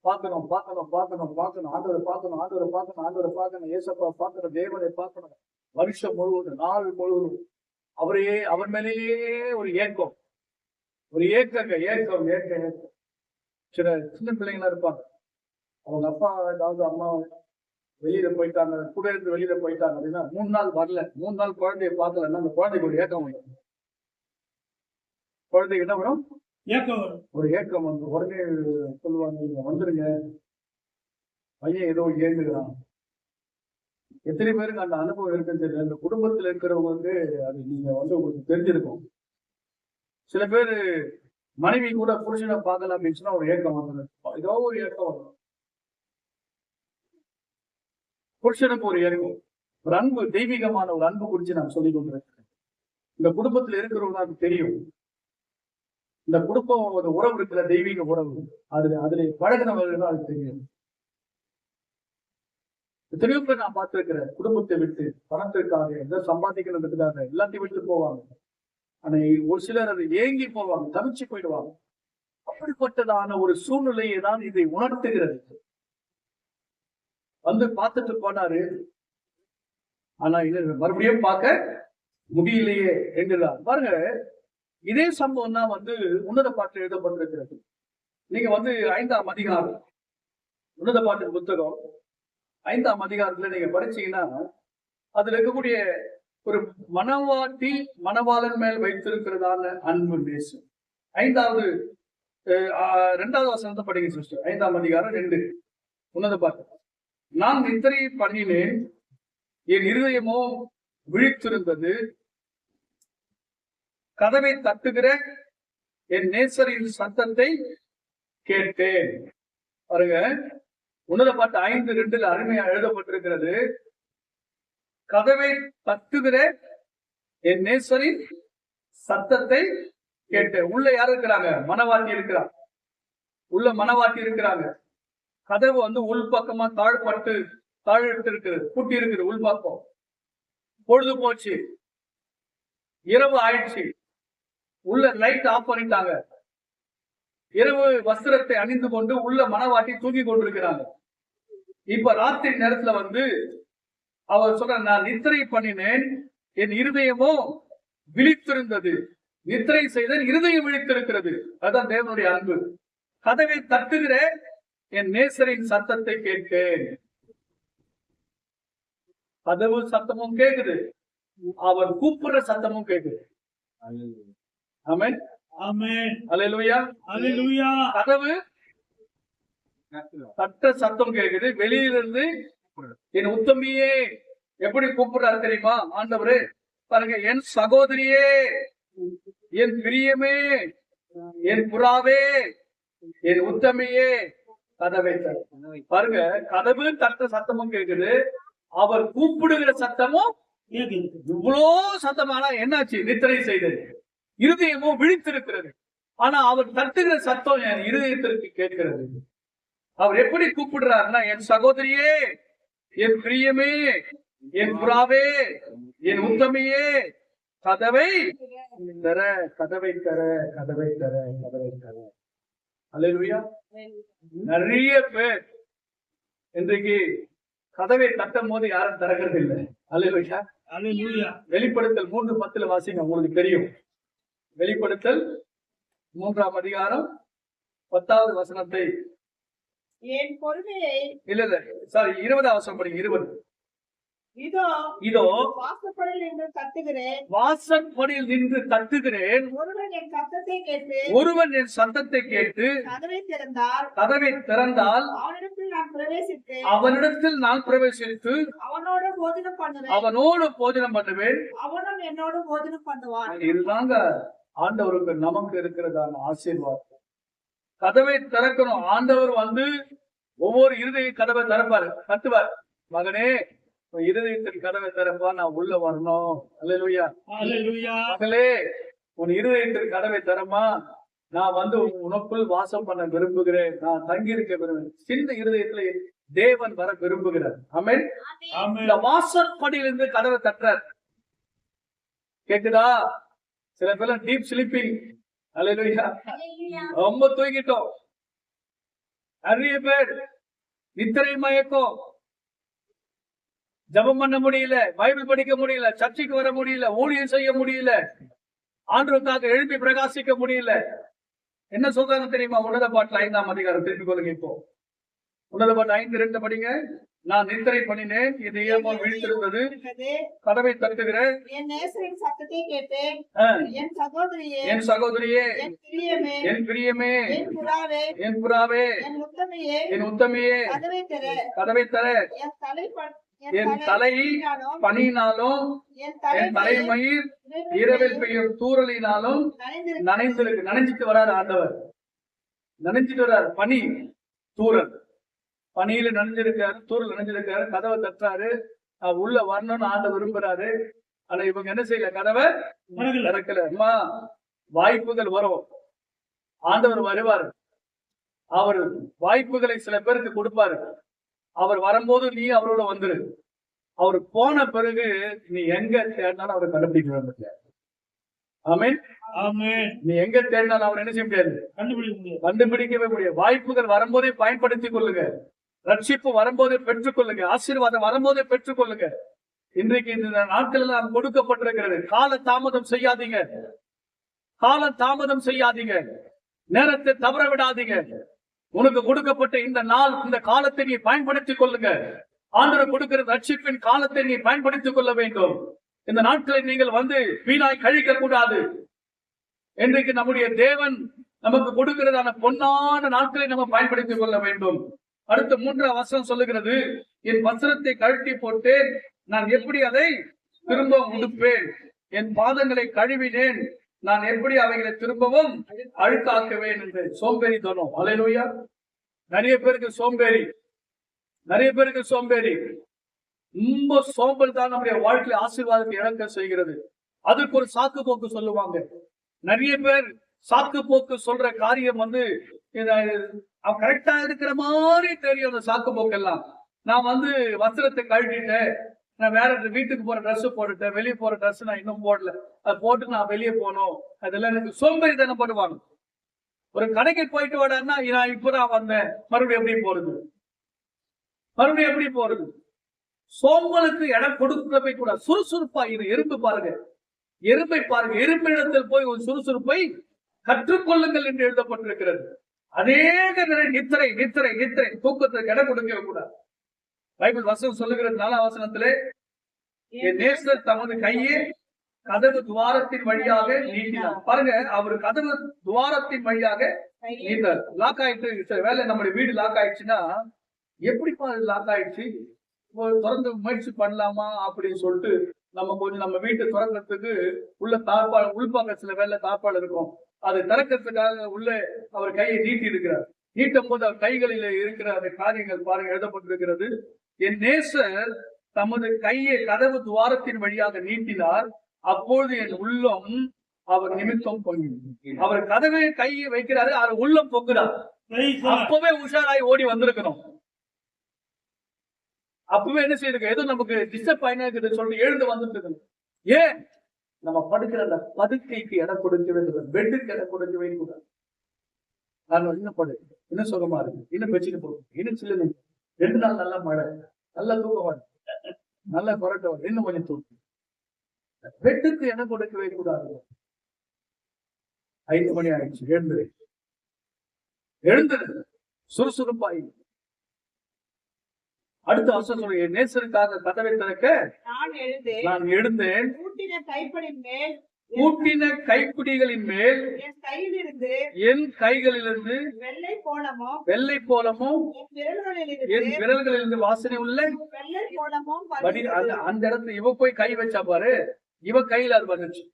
பார்க்கணும், பார்க்கணும், பார்க்கணும், பார்க்கணும், ஆண்டவரை பார்க்கணும், ஆண்டவரை பார்க்கணும், ஆண்டவரை பார்க்கணும், ஏசப்பா பார்க்கணும், தேவனை பார்க்கணும். வருஷம் முழுவதும், நாள் முழுவதும் அவரையே, அவர் மேலேயே ஒரு ஏக்கம், ஒரு ஏக்கங்க, ஏக்கம், ஏக்கம். சின்ன பிள்ளைங்களா இருப்பாங்க, அவங்க அப்பா ஏதாவது அம்மா வெளியில போயிட்டாங்க, கூட இருந்து வெளியில போயிட்டாங்க அப்படின்னா 3 நாள் வரல, 3 நாள் குழந்தைய பார்க்கலன்னா அந்த குழந்தைக்கு ஒரு ஏக்கம் வரும். குழந்தைக்கு என்ன வரும்? ஏக்கம் வரும். ஒரு ஏக்கம் வந்து உடனே சொல்லுவாங்க, நீங்க வந்துருங்க, பையன் ஏதோ ஏங்குகிறான். எத்தனை பேருக்கு அந்த அனுபவம் இருக்குன்னு தெரியல. அந்த குடும்பத்துல இருக்கிறவங்களுக்கு அது நீங்க வந்து உங்களுக்கு தெரிஞ்சிருக்கும். சில பேர் மனைவி கூட புருஷனை பார்க்கலாம் அப்படின்னு சொன்னா ஒரு ஏக்கம் வந்துடும், ஏதோ ஒரு ஏக்கம் வரும். புருஷனுக்கு ஒரு ஏக்கம், ஒரு அன்பு, தெய்வீகமான ஒரு அன்பு குறித்து நான் சொல்லிக் கொண்டிருக்கிறேன். இந்த குடும்பத்துல இருக்கிறவங்களுக்கு தெரியும். இந்த குடும்பம் ஒரு உறவு இருக்கிற தெய்வீக உறவு, அதுல பழகினவர்கள் அது தெரியும். எத்தனையோ பேர் நான் பார்த்திருக்கிறேன், குடும்பத்தை விட்டு பணத்திற்காக எதை சம்பாதிக்கிறதுக்காக எல்லாத்தையும் விட்டு போவாங்க. ஆனா ஒரு சிலர் அதை ஏங்கி போவாங்க, தவிச்சு போயிடுவாங்க. அப்படிப்பட்டதான ஒரு சூழ்நிலையை தான் இதை உணர்த்துகிறது. வந்து பார்த்துட்டு போனாரு, ஆனா இது மறுபடியும் பார்க்க முடியலையே என்கிறார். பாருங்க, இதே சம்பவம் தான் உன்னத பாட்டில் எழுதப்பட்டிருக்கிறது. நீங்க 5ஆம் அதிகாரம் உன்னத பாட்டு புத்தகம் 5ஆம் அதிகாரத்துல நீங்க படிச்சீங்கன்னா அதுல இருக்கக்கூடிய ஒரு மனவாட்டி மணவாளன் மேல் வைத்திருக்கிறதான அன்பு நேசம். 2வது வசனத்தை படிங்க சிஸ்டர். 5ஆம் அதிகாரம் 2 உன்னத பாட்டு. நான் நித்திரை பண்ணினேன், என் இருதயமோ விழித்திருந்தது, கதவை தட்டுகிற என் நேசரின் சத்தத்தை கேட்டேன். பாருங்க, உன்னத பாட்டு 5:2 அருமையா எழுதப்பட்டிருக்கிறது. கதவை தட்டுகிற என் நேசரின் சத்தத்தை கேட்டேன். உள்ள யார் இருக்கிறாங்க? மனவாட்டி இருக்கிறாங்க. உள்ள மனவாட்டி இருக்கிறாங்க. கதவு உள்பக்கமா தாழ்த்து இருக்குது, பூட்டி இருக்குது உள்பக்கம். பொழுது போச்சு, இரவு ஆயிடுச்சு, உள்ள லைட் ஆஃப் பண்ணிட்டாங்க. இரவு வஸ்திரத்தை அணிந்து கொண்டு உள்ள மனவாட்டி தூங்கி கொண்டிருக்கிறாங்க. இப்ப ராத்திரி நேரத்துல அவர் சொல்ற, நான் நித்திரை பண்ணினேன், என் இருதயமோ விழித்திருந்தது. நித்திரை செய்த இருதயம் விழித்திருக்கிறது. அதுதான் தேவனுடைய அன்பு. கதவை தட்டுகிற என் நேசரின் சத்தத்தை கேட்கேன். கதவு சத்தமும் கேக்குது, அவர் கூப்பிடுற சத்தமும் கேக்குது. ஆமென், ஆமென், அல்லேலூயா, அல்லேலூயா. கதவு தட்ட சத்தம் கேக்குது. வெளியிலிருந்து என் உத்தமியே எப்படி கூப்பிடுறாரு தெரியுமா ஆண்டவரே? பாருங்க, என் சகோதரியே, என் பிரியமே, என் புறாவே, என் உத்தமியே, கதவை தர. பாருங்க, கதவு தட்ட சத்தமும் கேக்குது, அவர் கூப்பிடுகிற சத்தமும் கேக்குது. இவ்வளோ சத்தமானா என்னாச்சு? நித்திரை செய்தது, இருதயமும் விழித்திருக்கிறது. ஆனா அவர் தட்டுகிற சத்தம் என் இருதயத்திற்கு கேட்கிறது. அவர் எப்படி கூப்பிடுறாருன்னா, என் சகோதரியே, என் பிரியமே, என் புறாவே, என் உத்தமியே, கதவை தர, கதவை தர, கதவை தர, கதவை தர. அல்லேலூயா. நிறைய பேர் இன்றைக்கு கதவை தட்டும் போது யாரும் திறக்கிறது இல்லை. அல்லேலூயா, அல்லேலூயா. வெளிப்படுத்தல் 3:10 வாசிங்க, உங்களுக்கு தெரியும். வெளிப்படுத்தல் 3ஆம் அதிகாரம் 10வது வசனத்தை. என் பொறுமையை இல்ல சாரி, 20ஆம் வசனம் படிங்க. 20. இதோ வாசற்படியில் நின்று தட்டுகிறேன், வாசற்படியில் நின்று தட்டுகிறேன், ஒருவன் என் சத்தத்தை கேட்டு ஒருவன் என் சத்தத்தை கேட்டு கதவை திறந்தால் அவனிடத்தில் நான் பிரவேசித்து அவனிடத்தில் நான் பிரவேசித்து அவனோடு போஜனம் பண்ணுவேன், அவனோடு போஜனம் பண்ணுவேன், அவனும் என்னோடு போஜனம் பண்ணுவான். இதுதாங்க ஆண்டவருக்கு நமக்கு இருக்கிறதான ஆசீர்வாதம். கதவை திறக்கணும். ஆண்டவர் ஒவ்வொரு இருதய கதவை திறப்பாரு, தட்டுவார். மகனே, இருதயத்தின் கதவை திறப்பா, நான் உள்ள வரணும். அல்லேலூயா, அல்லேலூயா. மகளே, உன் இருதயத்தின் கதவை திறமா, நான் உனக்குள் வாசம் பண்ண விரும்புகிறேன், நான் தங்கி இருக்க விரும்புகிறேன். சின்ன இருதயத்துல தேவன் வர விரும்புகிறார். ஆமென். ஆமென். இந்த வாசற்படியிலிருந்து கதவை தட்டுறார். கேக்குதா? சில பேர் டீப் ஸ்லீப்பிங். அல்லேலூயா, ரொம்ப தூங்கிட்டோம். நிறைய பேர் நித்திரை மயக்கம். ஜபம் பண்ண முடியல, பைபிள் படிக்க முடியல, சர்ச்சைக்கு வர முடியல, ஊழியம் செய்ய முடியல, ஆண்டவருக்காக எழுப்பி பிரகாசிக்க முடியல. என்ன சொல்றாங்க தெரியுமா? உன்னத பாட்டுல 5ஆம் அதிகாரம் திருப்பி கொள்ளுங்க. இப்போ உன்னத பாட்டு 5:2 படிங்க. நான் நித்திரை பண்ணினேன், இது ஏமோ விழித்திருந்தது, கதவை தட்டுகிற என் நேசரின் சத்தத்தை கேட்டேன், என் சகோதரியே, என் சகோதரியே, என் பிரியமே, என் பிரியமே, என் புறாவே, என் புறாவே, என் உத்தமியே, என் உத்தமியே, கதவை தர, கதவை தர. என் தலை பனியினாலும் என் தலைமயிர் இரவில் பெய்யும் தூறலினாலும் நனைஞ்சிட்டு வராரு ஆண்டவர். நனைஞ்சிட்டு வர்றாரு. பனி தூறல், பனியில நனைஞ்சிருக்காரு, தூரல் நனைஞ்சிருக்காரு. கதவை தட்டுறாரு. உள்ள வரணும்னு ஆண்டவர் விரும்புறாரு. ஆனா இவங்க என்ன செய்யல, கதவை திறக்கல. திறக்கல. அம்மா, வாய்ப்புகள் வரும், ஆண்டவர் வருவார், அவர் வாய்ப்புகளை சில பேருக்கு கொடுப்பாரு. அவர் வரும்போது நீ அவரோட வந்துரு. அவர் போன பிறகு நீ எங்க தேடினாலும் அவரை கண்டுபிடிக்க முடியாது. ஆமென். ஆமென். நீ எங்க தேடினாலும் அவர் என்ன செய்ய முடியாது, கண்டுபிடிக்க முடியாது. கண்டுபிடிக்கவே முடியாது. வாய்ப்புகள் வரும்போதே பயன்படுத்திக் கொள்ளுங்க. ரட்சிப்பு வரும்போதே பெற்றுக்கொள்ளுங்க. ஆசீர்வாதம் வரும்போதே பெற்றுக்கொள்ளுங்க. இன்றைக்கு இந்த நாட்கள் நாம் கொடுக்கப்பட்டிருக்கிறது. கால தாமதம் செய்யாதீங்க, கால தாமதம் செய்யாதீங்க, நேரத்தை தவற விடாதீங்க. உனக்கு கொடுக்கப்பட்ட இந்த நாள், இந்த காலத்தை நீ பயன்படுத்திக் கொள்ளுங்க. ஆண்டவர் கொடுக்கிற ரட்சிப்பின் காலத்தை நீ பயன்படுத்திக் கொள்ள வேண்டும். இந்த நாட்களை நீங்கள் வீணாய் கழிக்க கூடாது. இன்றைக்கு நம்முடைய தேவன் நமக்கு கொடுக்கிறதான பொன்னான நாட்களை நம்ம பயன்படுத்திக் கொள்ள வேண்டும். அடுத்த 3ஆம் வசனம் சொல்லுகிறது, என் வஸ்திரத்தை கழட்டி போட்டேன், நான் எப்படி அதை திரும்ப உடுப்பேன்? என் பாதங்களை கழுவினேன், நான் எப்படி அவைகளை திரும்பவும் அழுக்காக்குவேன் என்று சோம்பேறி தோணும். அல்லேலூயா. நிறைய பேருக்கு சோம்பேறி, நிறைய பேருக்கு சோம்பேறி. ரொம்ப சோம்பல் தான் நம்முடைய வாழ்க்கையில ஆசீர்வாதத்தை இழக்க செய்கிறது. அதுக்கு ஒரு சாக்கு போக்கு சொல்லுவாங்க. நிறைய பேர் சாக்கு போக்கு சொல்ற காரியம் அவன் கரெக்டா இருக்கிற மாதிரி தெரியும். அந்த சாக்கு போக்கு எல்லாம், நான் வஸ்திரத்தை கழட்டிட்டேன், நான் வேற வீட்டுக்கு போற ட்ரெஸ் போட்டுட்டேன், வெளியே போற ட்ரெஸ் நான் இன்னும் போடல, அது போட்டு நான் வெளியே போனோம், அதெல்லாம் எனக்கு சோம்பேறி தானே பண்ணுவாங்க. ஒரு கடைக்கு போயிட்டு வாடான்னா, நான் இப்பதான் வந்தேன், மறுபடியும் எப்படி போறது, மறுபடியும் எப்படி போறது? சோம்பலுக்கு இடம் கொடுக்கவே கூட. சுறுசுறுப்பா இரு. எறும்பு பாருங்க, எறும்பை பாருங்க, எறும்பிடத்தில் போய் ஒரு சுறுசுறுப்பை கற்றுக்கொள்ளுங்கள் என்று எழுதப்பட்டிருக்கிறது. அநேக நித்திரை நித்திரை நித்திரை தூக்கத்திற்கு இடம் கொடுக்கவே கூடாது. பைபிள் வசனம் சொல்லுகிறது 4ஆம் வசனத்திலே, என் நேசர் தமது கையை கதவு துவாரத்தின் வழியாக நீட்டினார். பாருங்க, அவர் கதவு துவாரத்தின் வழியாக நீட்டார். லாக் ஆயிட்டு வேலை, நம்முடைய வீடு லாக் ஆயிடுச்சுன்னா எப்படிப்பா லாக் ஆயிடுச்சு, திறந்து முயற்சி பண்ணலாமா அப்படின்னு சொல்லிட்டு நம்ம வீட்டை திறக்கிறதுக்கு உள்ள தாழ்பால், உள்பாக்கத்துல வேலை தாழ்பால் இருக்கும், அதை திறக்கிறதுக்காக உள்ளே அவர் கையை நீட்டி இருக்கிறார். நீட்டும் போது அவர் கைகளில் இருக்கிற அந்த காரியங்கள் பாருங்க, எழுதப்பட்டிருக்கிறது, என் நேசர் தமது கையை கதவு துவாரத்தின் வழியாக நீட்டினார், அப்பொழுது என் உள்ளம் அவர் நிமித்தம் பொங்கினார். அவர் கதவை கையை வைக்கிறாரு, அவர் உள்ளம் பொங்குறார். அப்பவே உஷாராய் ஓடி வந்திருக்கணும். அப்பவே என்ன செய்யுங்க, ஏதோ நமக்கு டிஸ்டர்ப் ஆயினா சொல்லி எழுந்து வந்துட்டு. ஏன்? நம்ம படுக்கிற அந்த படுக்கைக்கு இடம் கொடுக்க வேண்டும், பெட்டுக்கு இடம் கொடுக்க வேண்டும். நான் இன்னும் படு, இன்னும் சுகமா இருக்கு, இன்னும் பெட்ஷீட் போடும், இன்னும் சில்லுன்னு 2 நாள் நல்லா மழை, நல்லா தூக்கம் வரும், நல்லா கொரட்டை வரும், இன்னும் கொஞ்சம் தூக்கம். பெட்டுக்கு இடம் கொடுக்கவே கூடாது. 5 மணி ஆயிடுச்சு, எழுந்துரு, சுறுசுறுப்பாய். அடுத்த வருஷம் சொல்லுங்க, நேசருக்காக கதவை திறக்க நான் எழுந்தேன், கூட்டின கைப்பிடிகளின் மேல் என் கைகளிலிருந்து வெள்ளை போலமும் என் விரல்களிலிருந்து வாசனை உள்ள அந்த இடத்துல இவ போய் கை வச்சா பாரு, இவ கையில அது வந்துச்சு.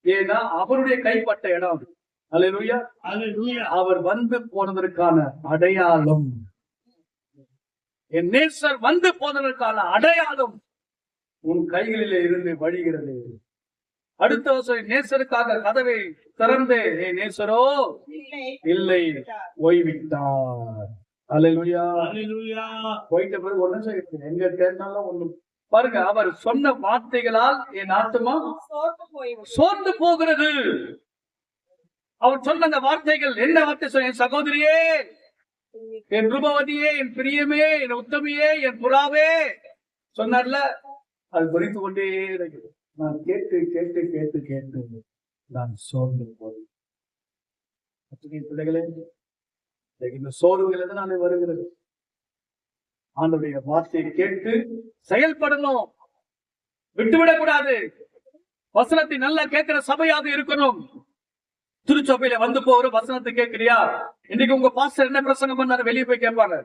ஏன்னா அவருடைய கைப்பட்ட இடம். அல்லேலூயா. அவர் போனதற்கான அடையாளம், என் நேசர் போனதற்கான அடையாளம் உன் கைகளிலே இருந்து வழிகிறது. அடுத்த வருஷம் நேசருக்காக கதவை திறந்தே, நேசரோ இல்லை, ஓய்விட்டார். அல்லேலூயா. போயிட்ட பிறகு ஒண்ணும் செய்ய, எங்க தேர்ந்தாலும் ஒண்ணும். பாருங்க, அவர் சொன்ன வார்த்தைகளால் என் ஆத்துமா சோர்ந்து போகிறது. அவர் சொன்ன அந்த வார்த்தைகள் என்ன வார்த்தை சொன்ன? என் சகோதரியே, என் ரூபவதியே, என் பிரியமே, என் உத்தமியே, என் புறாவே சொன்னார்ல, அது குறித்து கொண்டே இருக்கிறது. நான் கேட்டு கேட்டு கேட்டு கேட்டு நான் சோர்ந்து போய் பிள்ளைகளே, இந்த சோர்வுகள் நான் வருகிறது. ஆண்டவருடைய வார்த்தையை கேட்டு செயல்படணும், விட்டுவிடக் கூடாது. வசனத்தை நல்லா கேட்கிற சபையாக இருக்கணும். திருச்சபையில போகிற வசனத்தை கேட்கிறியா? இன்னைக்கு உங்க பாஸ்டர் என்ன பிரசங்கம் பண்ணாரு, வெளியே போய் கேட்பாங்க.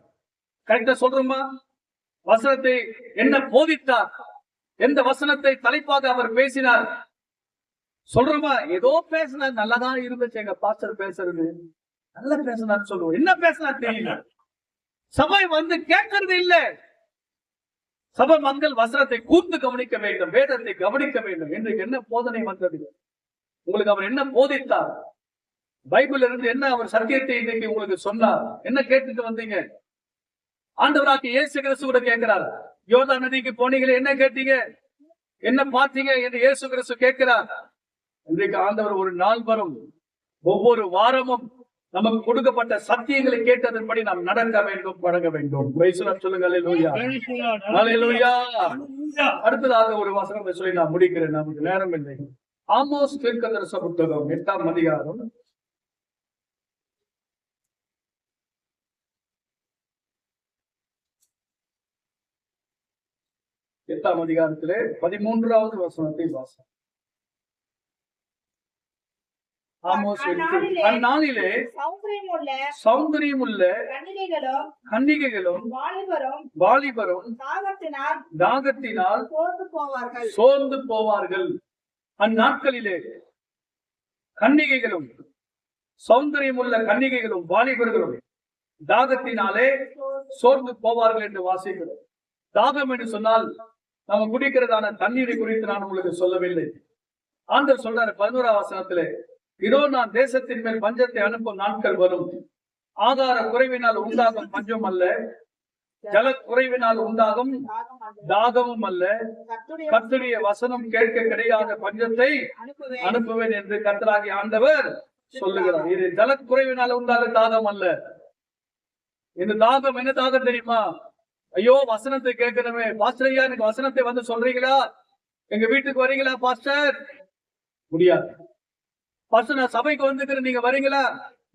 கரெக்டா சொல்றோமா? வசனத்தை என்ன போதித்தார், எந்த வசனத்தை தலைப்பாக அவர் பேசினார் சொல்றோமா? ஏதோ பேசினார், நல்லாதான் இருந்துச்சு எங்க பாஸ்டர் பேசுறது, நல்லா பேசினார் சொல்லுவோம். என்ன பேசினார் தெரியல. சபை கேட்கறது இல்ல. சபை மக்கள் வசனத்தை கூர்ந்து கவனிக்க வேண்டும், வேதத்தை கவனிக்க வேண்டும். இன்றைக்கு என்ன போதனை வந்தது? உங்களுக்கு அவர் என்ன போதித்தார்? பைபிள்ல இருந்து என்ன அவர் சத்தியத்தை இன்றைக்கு உங்களுக்கு சொன்னார்? என்ன கேட்டுட்டு வந்தீங்க? ஆண்டவராகிய இயேசு கிறிஸ்து கூட கேட்கிறார், யோர்தான் நதிக்கு போனீங்களே, என்ன கேட்டீங்க, என்ன பார்த்தீங்க என்று இயேசு கிறிஸ்து கேட்கிறார். இன்றைக்கு ஆண்டவர் ஒரு நாள் வரும், ஒவ்வொரு வாரமும் நமக்கு கொடுக்கப்பட்ட சத்தியங்களை கேட்டதன்படி நாம் நடக்க வேண்டும், பழக வேண்டும். சொல்லுங்க அல்லேலூயா, அல்லேலூயா. அடுத்ததாக ஒரு வசனத்தை சொல்லி நான் முடிக்கிறேன், நமக்கு நேரம் இல்லை. ஆமோஸ் தீர்க்கதரிசன புத்தகம் 8ஆம் அதிகாரம் 8ஆம் அதிகாரத்திலே 13வது வசனத்தை வாசம். ஆமோஸ் அந்நாளிலே சௌந்தரியமுள்ள கன்னிகைகளும் வாலிபரும் தாகத்தினால் சோர்ந்து போவார்கள். அந்நாட்களிலே கன்னிகைகளும் சௌந்தரியமுள்ள கன்னிகைகளும் வாலிபர்களும் தாகத்தினாலே சோர்ந்து போவார்கள் என்று வாசிக்கிறோம். தாகம் என்று சொன்னால் நம்ம குடிக்கிறதான தண்ணீரை குறித்து நான் உங்களுக்கு சொல்லவில்லை. ஆண்டவர் சொல்றாரு 11ஆம் வசனத்திலே, இதோ நான் தேசத்தின் மேல் பஞ்சத்தை அனுப்பும் நாட்கள் வரும். ஆதார குறைவினால் உண்டாகும் பஞ்சம் அல்ல, ஜல குறைவினால் உண்டாகும் தாகமும் அல்ல, கர்த்தருடைய வசனம் கேட்க கிடையாத பஞ்சத்தை அனுப்புவேன் என்று கர்த்தராகிய ஆண்டவர் சொல்லுகிறார். இது ஜல குறைவினால் உண்டாக தாகம் அல்ல. இந்த தாகம் என்ன தாகம் தெரியுமா? ஐயோ வசனத்தை கேட்கணுமே பாஸ்டர், ஐயா எனக்கு வசனத்தை வந்து சொல்றீங்களா, எங்க வீட்டுக்கு வரீங்களா பாஸ்டர்? முடியாது. பாஸ்டர் நான் சபைக்கு வந்துக்கிறேன், நீங்க வரீங்களா?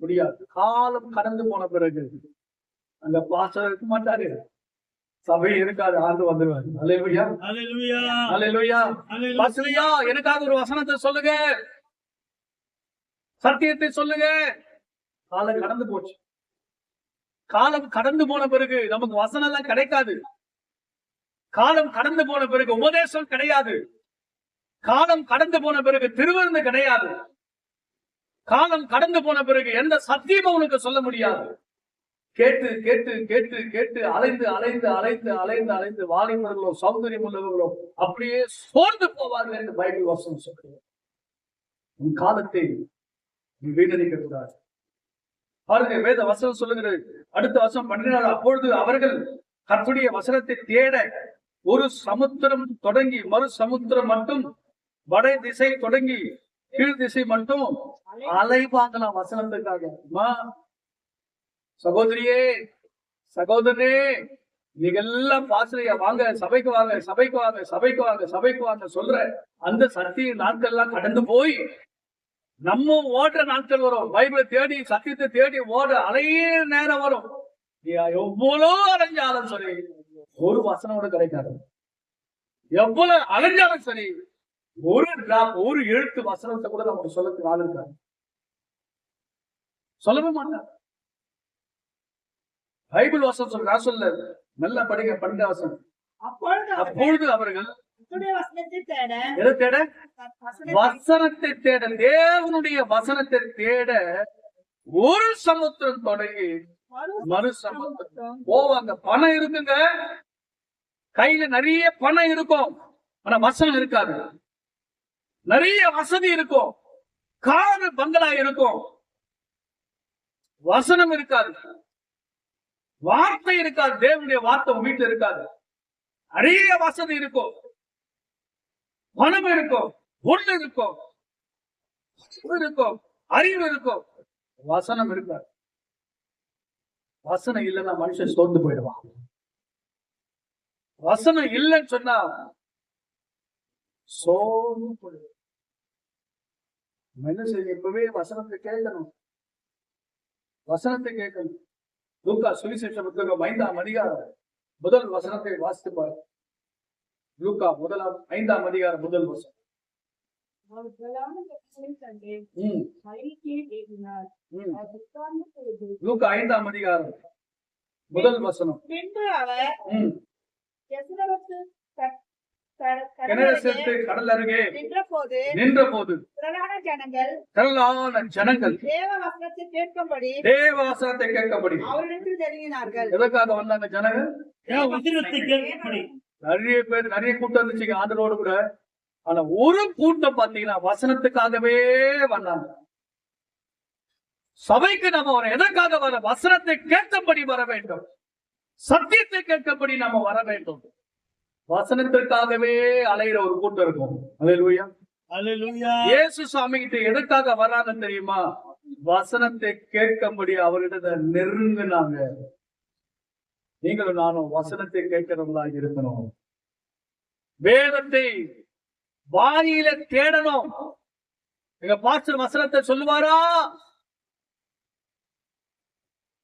முடியாது. காலம் கடந்து போன பிறகு அங்க பாஸ்டர் இருக்க மாட்டாரு, சபை இருக்காது, ஆண்டு வந்துருவாரு. அல்லேலூயா, அல்லேலூயா. பாஸ்டர் ஐயா எனக்காக ஒரு வசனத்தை சொல்லுங்க, சத்தியத்தை சொல்லுங்க. காலம் கடந்து போச்சு. காலம் கடந்து போன பிறகு நமக்கு வசனம் எல்லாம் கிடைக்காது. காலம் கடந்து போன பிறகு உபதேசம் கிடையாது. காலம் கடந்து போன பிறகு திருவிருந்து கிடையாது. காலம் கடந்து போன பிறகு எந்த சத்தியமும் உனக்கு சொல்ல முடியாது. கேட்டு கேட்டு கேட்டு கேட்டு அலைந்து அலைந்து அலைந்து அலைந்து அலைந்து வாலிபர்களோ சௌந்தரியம் உள்ளவர்களோ அப்படியே சோர்ந்து போவார்கள் என்று பைபிள் வசனம் சொல்கிறது. உன் காலத்தை நீ வீணடிக்க கூடாது. பாருங்க, வேத வசனம் சொல்லுகிறது. அடுத்த வசனம் 12. அப்பொழுது அவர்கள் கர்த்தருடைய வசனத்தை தேட ஒரு சமுத்திரம் தொடங்கி மறு சமுத்திரம் மட்டும், வட திசை தொடங்கி கீழ் திசை மட்டும் அலைவாங்கலாம் வசனத்துக்காக. சகோதரியே சகோதரனே, நீங்க எல்லாம் பாசறையா வாங்க, சபைக்கு வாங்க, சபைக்கு வாங்க, சபைக்கு வாங்க, சபைக்கு வாங்க சொல்ற அந்த சத்திய நாட்கள் எல்லாம் கடந்து போய் நம்ம ஓடுற நாட்கள் வரும். பைபிளை தேடி சத்தியத்தை தேடி ஓட அலைய நேரம் வரும். எவ்வளவு அலைஞ்சாலும் சரி ஒரு வசனம் கூட கிடைக்காது. எவ்வளவு அலைஞ்சாலும் சரி ஒரு எழுத்து வசனத்தை கூட நமக்கு சொல்லத்துக்கு ஆள் இருக்காது, சொல்லவே மாட்டாங்க. பைபிள் வசனம் சொல்ற சொல்ல நல்லா படிங்க, படிக்க வசனம். அப்பொழுது அவர்கள் எதை தேட? வசனத்தை தேட, தேவனுடைய வசனத்தை தேட ஒரு சமுத்திரம் தொடங்கி மறு சமுத்திரம் போவாங்க. பணம் இருக்குங்க, கையில நிறைய பணம் இருக்கும், ஆனா வசனம் இருக்காது. நிறைய வசதி இருக்கும், காரு பங்களா இருக்கும், வசனம் இருக்காது, வார்த்தை இருக்காது, தேவனுடைய வார்த்தை வீட்டுல இருக்காது. நிறைய வசதி இருக்கும், பணம் இருக்கும், பொருள் இருக்கும், அறிவு இருக்கும், வசனம் இருக்காது. வசனம் இல்லைன்னா மனுஷன் சோர்ந்து போயிடுவான். வசனம் இல்லைன்னு சொன்னா சோர்ந்து போயிடுவான். என்ன செய்ய? இப்பவே வசனத்தை கேட்கணும், வசனத்தை கேட்கணும். லூக்கா சுவிசேஷ புத்தகம் 5ஆம் அதிகாரம் முதல் வசனத்தை வாசித்து பாருங்க. லூக்கா 5ஆம் அதிகாரம் முதல் வசனம். லூக்கா 5ஆம் அதிகாரம் முதல் வசனம். கடல் அருகே நின்ற போது திரளான ஜனங்கள் தேவ வசனத்தை கேட்கும்படி. எதற்காக வந்தாங்க ஜனங்கள்? நிறைய பேர் நிறைய கூட்டம் இருந்துச்சுங்க ஆண்டரோடு கூட. ஆனா ஒரு கூட்டம் பாத்தீங்கன்னா வசனத்துக்காகவே வந்தாங்க. சபைக்கு நம்ம வர எதற்காக வர? வசனத்தை கேட்கபடி வர வேண்டும், சத்தியத்தை கேட்கபடி நம்ம வர வேண்டும். வசனத்திற்காகவே அலைகிற ஒரு கூட்டம் இருக்கும். அல்லேலூயா. அல்லேலூயா. இயேசு சாமி கிட்ட எதற்காக வராங்க தெரியுமா? வசனத்தை கேட்கும்படி அவர்கிட்ட நெருங்கினாங்க. நீங்களும் நானும் வசனத்தை கேட்கிறவங்களா இருக்கணும். வேதத்தை வாயில தேடணும். எங்க பாஸ்டர் வசனத்தை சொல்லுவாரா?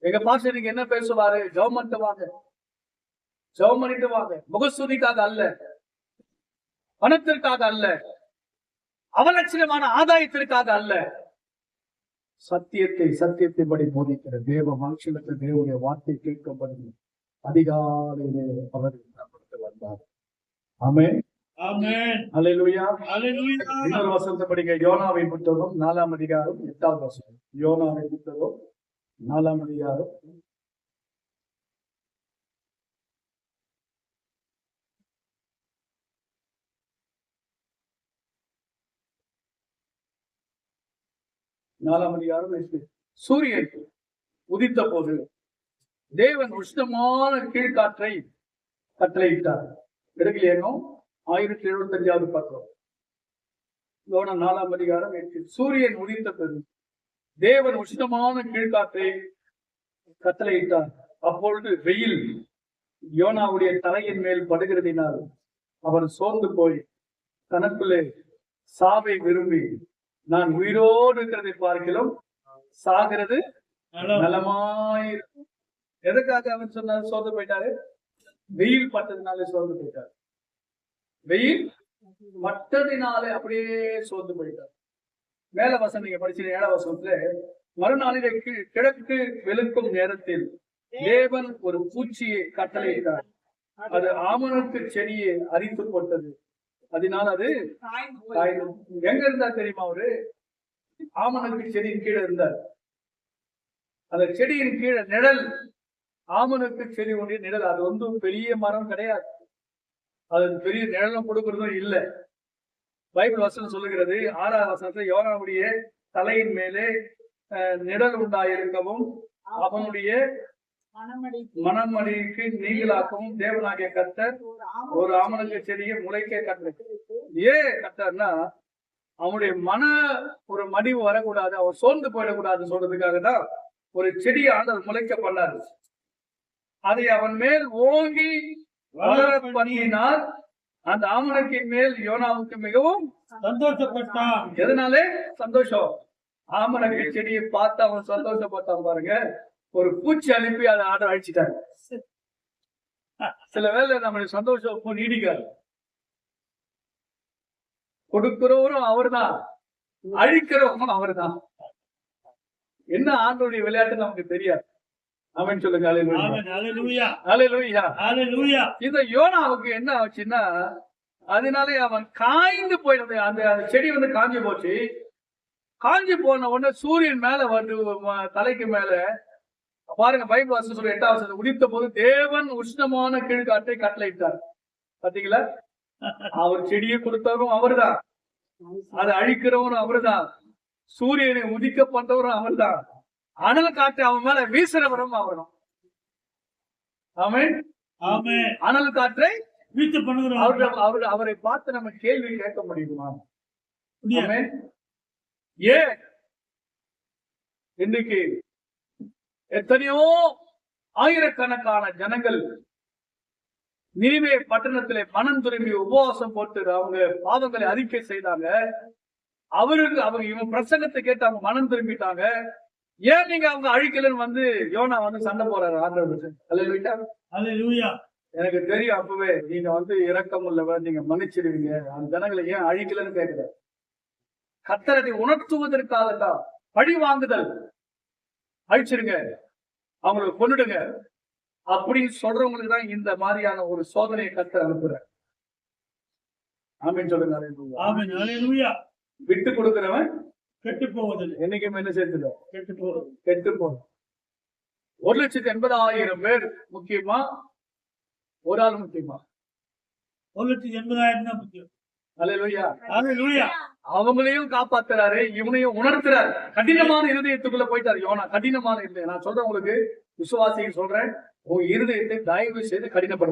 எங்க பாஸ்டர் நீங்க என்ன பேசுவாரு? ஜெபம் பண்ணிட்டு வாங்க, ஜெபம் பண்ணிட்டு வாங்க. முகஸ்துதிக்காக அல்ல, பணத்திற்காக அல்ல, அவலட்சணமான ஆதாயத்திற்காக அல்ல. சத்தியத்தை படி போதிக்கிற தேவ மனுஷனுக்கு தேவனுடைய வார்த்தை கேட்கப்படும். அதிகாலையிலே அவர் வந்தார். ஆமென். ஆமென். அல்லேலூயா. அல்லேலூயா. இன்னொரு வசனத்தை படிங்க. யோனாவின் புத்தகம் 4ஆம் அதிகாரம் 8வது வசனம். யோனாவின் புத்தகம் 4ஆம் அதிகாரம் 4ஆம் அதிகாரம். சூரியன் உதித்த போது தேவன் உஷ்ணமான கீழ்காற்றை கட்டளையிட்டார். எடுக்கலையேனும் 1075வது பக்கம். யோனா 4ஆம் அதிகாரம் 8. சூரியன் உதித்த போது தேவன் உஷ்ணமான கீழ்காற்றை கட்டளையிட்டார். அப்பொழுது வெயில் யோனாவுடைய தலையின் மேல் படுகிறதினால் அவர் சோர்ந்து போய் தனக்குள்ளே சாவை விரும்பி, நான் உயிரோடு இருக்கிறதை பார்க்கிலும் சாகிறது நலமாயிருக்கும். எதுக்காக அவன் சொன்னார் சோர்ந்து போயிட்டாரு? வெயில் பட்டதினாலே சோர்ந்து போயிட்டார். வெயில் பட்டதினாலே அப்படியே சோர்ந்து போயிட்டார். மேல வசனம் நீங்க படிச்சு 7ஆம் வசனத்துல, மறுநாளிலே கிழக்கு வெளுக்கும் நேரத்தில் தேவன் ஒரு பூச்சியை கட்டளையிட்டார். அது ஆமணக்கு செடியை அரித்து போட்டது. அதனால் அது எங்க இருந்தா தெரியுமா? அவரு ஆமணக்கு செடியின் கீழே இருந்தார். அந்த செடியின் கீழே நிழல், ஆமணக்கு செடி ஒன்றிய நிழல். அது வந்து பெரிய மரம் கிடையாது, அது பெரிய நிழலும் கொடுக்கறதும் இல்லை. பைபிள் வசனம் சொல்லுகிறது 6ஆம் வசனத்துல, யோனாவுடைய தலையின் மேலே நிழல் உண்டாயிருக்கவும் அவனுடைய மனமடிக்கு நீங்களாக்கவும் தேவனாகிய கர்த்தர் ஒரு ஆமணக்கு செடியை முளைக்க கட்டளை. ஏன் கர்த்தர்னா அவனுடைய ஒரு மடிவு வரக்கூடாது, அவன் சோர்ந்து போயிடக்கூடாது சொல்றதுக்காக தான் ஒரு செடியை ஆண்டவர் முளைக்க பண்ணாரு. அதை அவன் மேல் ஓங்கி வளர பண்ணினார். அந்த ஆமணக்கின் மேல் யோனாவுக்கு மிகவும் சந்தோஷப்பட்டான். எதனாலே சந்தோஷம்? ஆமணக்கு செடியை பார்த்து அவன் சந்தோஷப்பட்டான். பாருங்க, ஒரு பூச்சி அனுப்பி அதை ஆட அழிச்சிட்டாங்க. சில வேளை நம்மளுடைய சந்தோஷம் நீடிக்காது. கொடுக்கிறவரும் அவர்தான், அழிக்கிறவரும் அவர்தான். என்ன ஆண்டோடைய விளையாட்டு நமக்கு தெரியாது. அவன் சொல்லுங்க. அல்லேலூயா. அல்லேலூயா. அல்லேலூயா. இந்த யோனாவுக்கு என்ன ஆச்சுன்னா, அதனாலே அவன் காய்ந்து போயிடுது. அந்த செடி வந்து காஞ்சி போச்சு. காஞ்சி போன உடனே சூரியன் மேல வந்து தலைக்கு மேல பாருங்க, பைபிள் வாசனம் சொல்ற 8ஆம் வசனம், உதித்த போது தேவன் உஷ்ணமான கீழ்காற்றை கட்டளையிட்டார். பாத்தீங்களா? அவர் செடியை கொடுத்தவரும் அவர்தான், அதை அழிக்கிறவரும் அவர்தான், சூரியனை உதிக்க பண்றவரும் அவர்தான், அனல் காற்றை அவன் மேல வீசுறவரும் அவர்தான். ஆமென். ஆமென். அனல் காற்றை வீட்டு பண்ணுகிறோம். அவரை பார்த்து நம்ம கேள்வி கேட்க முடியுமா? ஆமென். ஏன் இன்னைக்கு எத்தனையோ ஆயிரக்கணக்கான ஜனங்கள் நினிவே பட்டணத்திலே மனம் திரும்பி உபவாசம் போட்டு அவங்க பாவங்களை அறிக்கை செய்தாங்க. அவங்க இவன் பிரசங்கத்தை கேட்டு அவங்க மனம் திரும்பிட்டாங்க. ஏன் நீங்க அவங்க அழிக்கலன்னு வந்து யோனா வந்து சண்டை போறாரு ஆண்டவர். அல்லேலூயா. எனக்கு தெரியும் அப்பவே நீங்க வந்து இரக்கம் உள்ளவர், நீங்க மன்னிச்சிருவீங்க. அந்த ஜனங்களை ஏன் அழிக்கலன்னு கேட்கிற. கர்த்தரை உணர்த்துவதற்காக தான். பழி வாங்குதல், அழிச்சிருங்க, அவங்களுக்கு கொன்னுடுங்க அப்படின்னு சொல்றவங்களுக்கு தான் இந்த மாதிரியான ஒரு சோதனையை கர்த்தர் அனுப்புற. ஆமென் சொல்லுங்க. ஆமென். அல்லேலூயா. விட்டு கொடுக்கிறவன் கெட்டு போவதில்லை. என்னைக்கும் என்ன சேர்த்துட கெட்டு போறது. கெட்டு போகும். 1,80,000 பேர் முக்கியமா, ஒரு ஆள் முக்கியமா? 1,80,000 தான் முக்கியம். அல்லேலூயா. ஹalleluya. அவங்களையும் காப்பாத்துறாரு, இவனையும் உணர்த்துறாரு. கடினமான இருதயத்துக்குள்ள போயிட்டாரு யோனா. கடினமான இருதயம். நான் சொல்றேன் உங்களுக்கு, விசுவாசிக்கு சொல்றேன், உங்க இருதயத்தை தயவு செய்து கடினப்படுத்த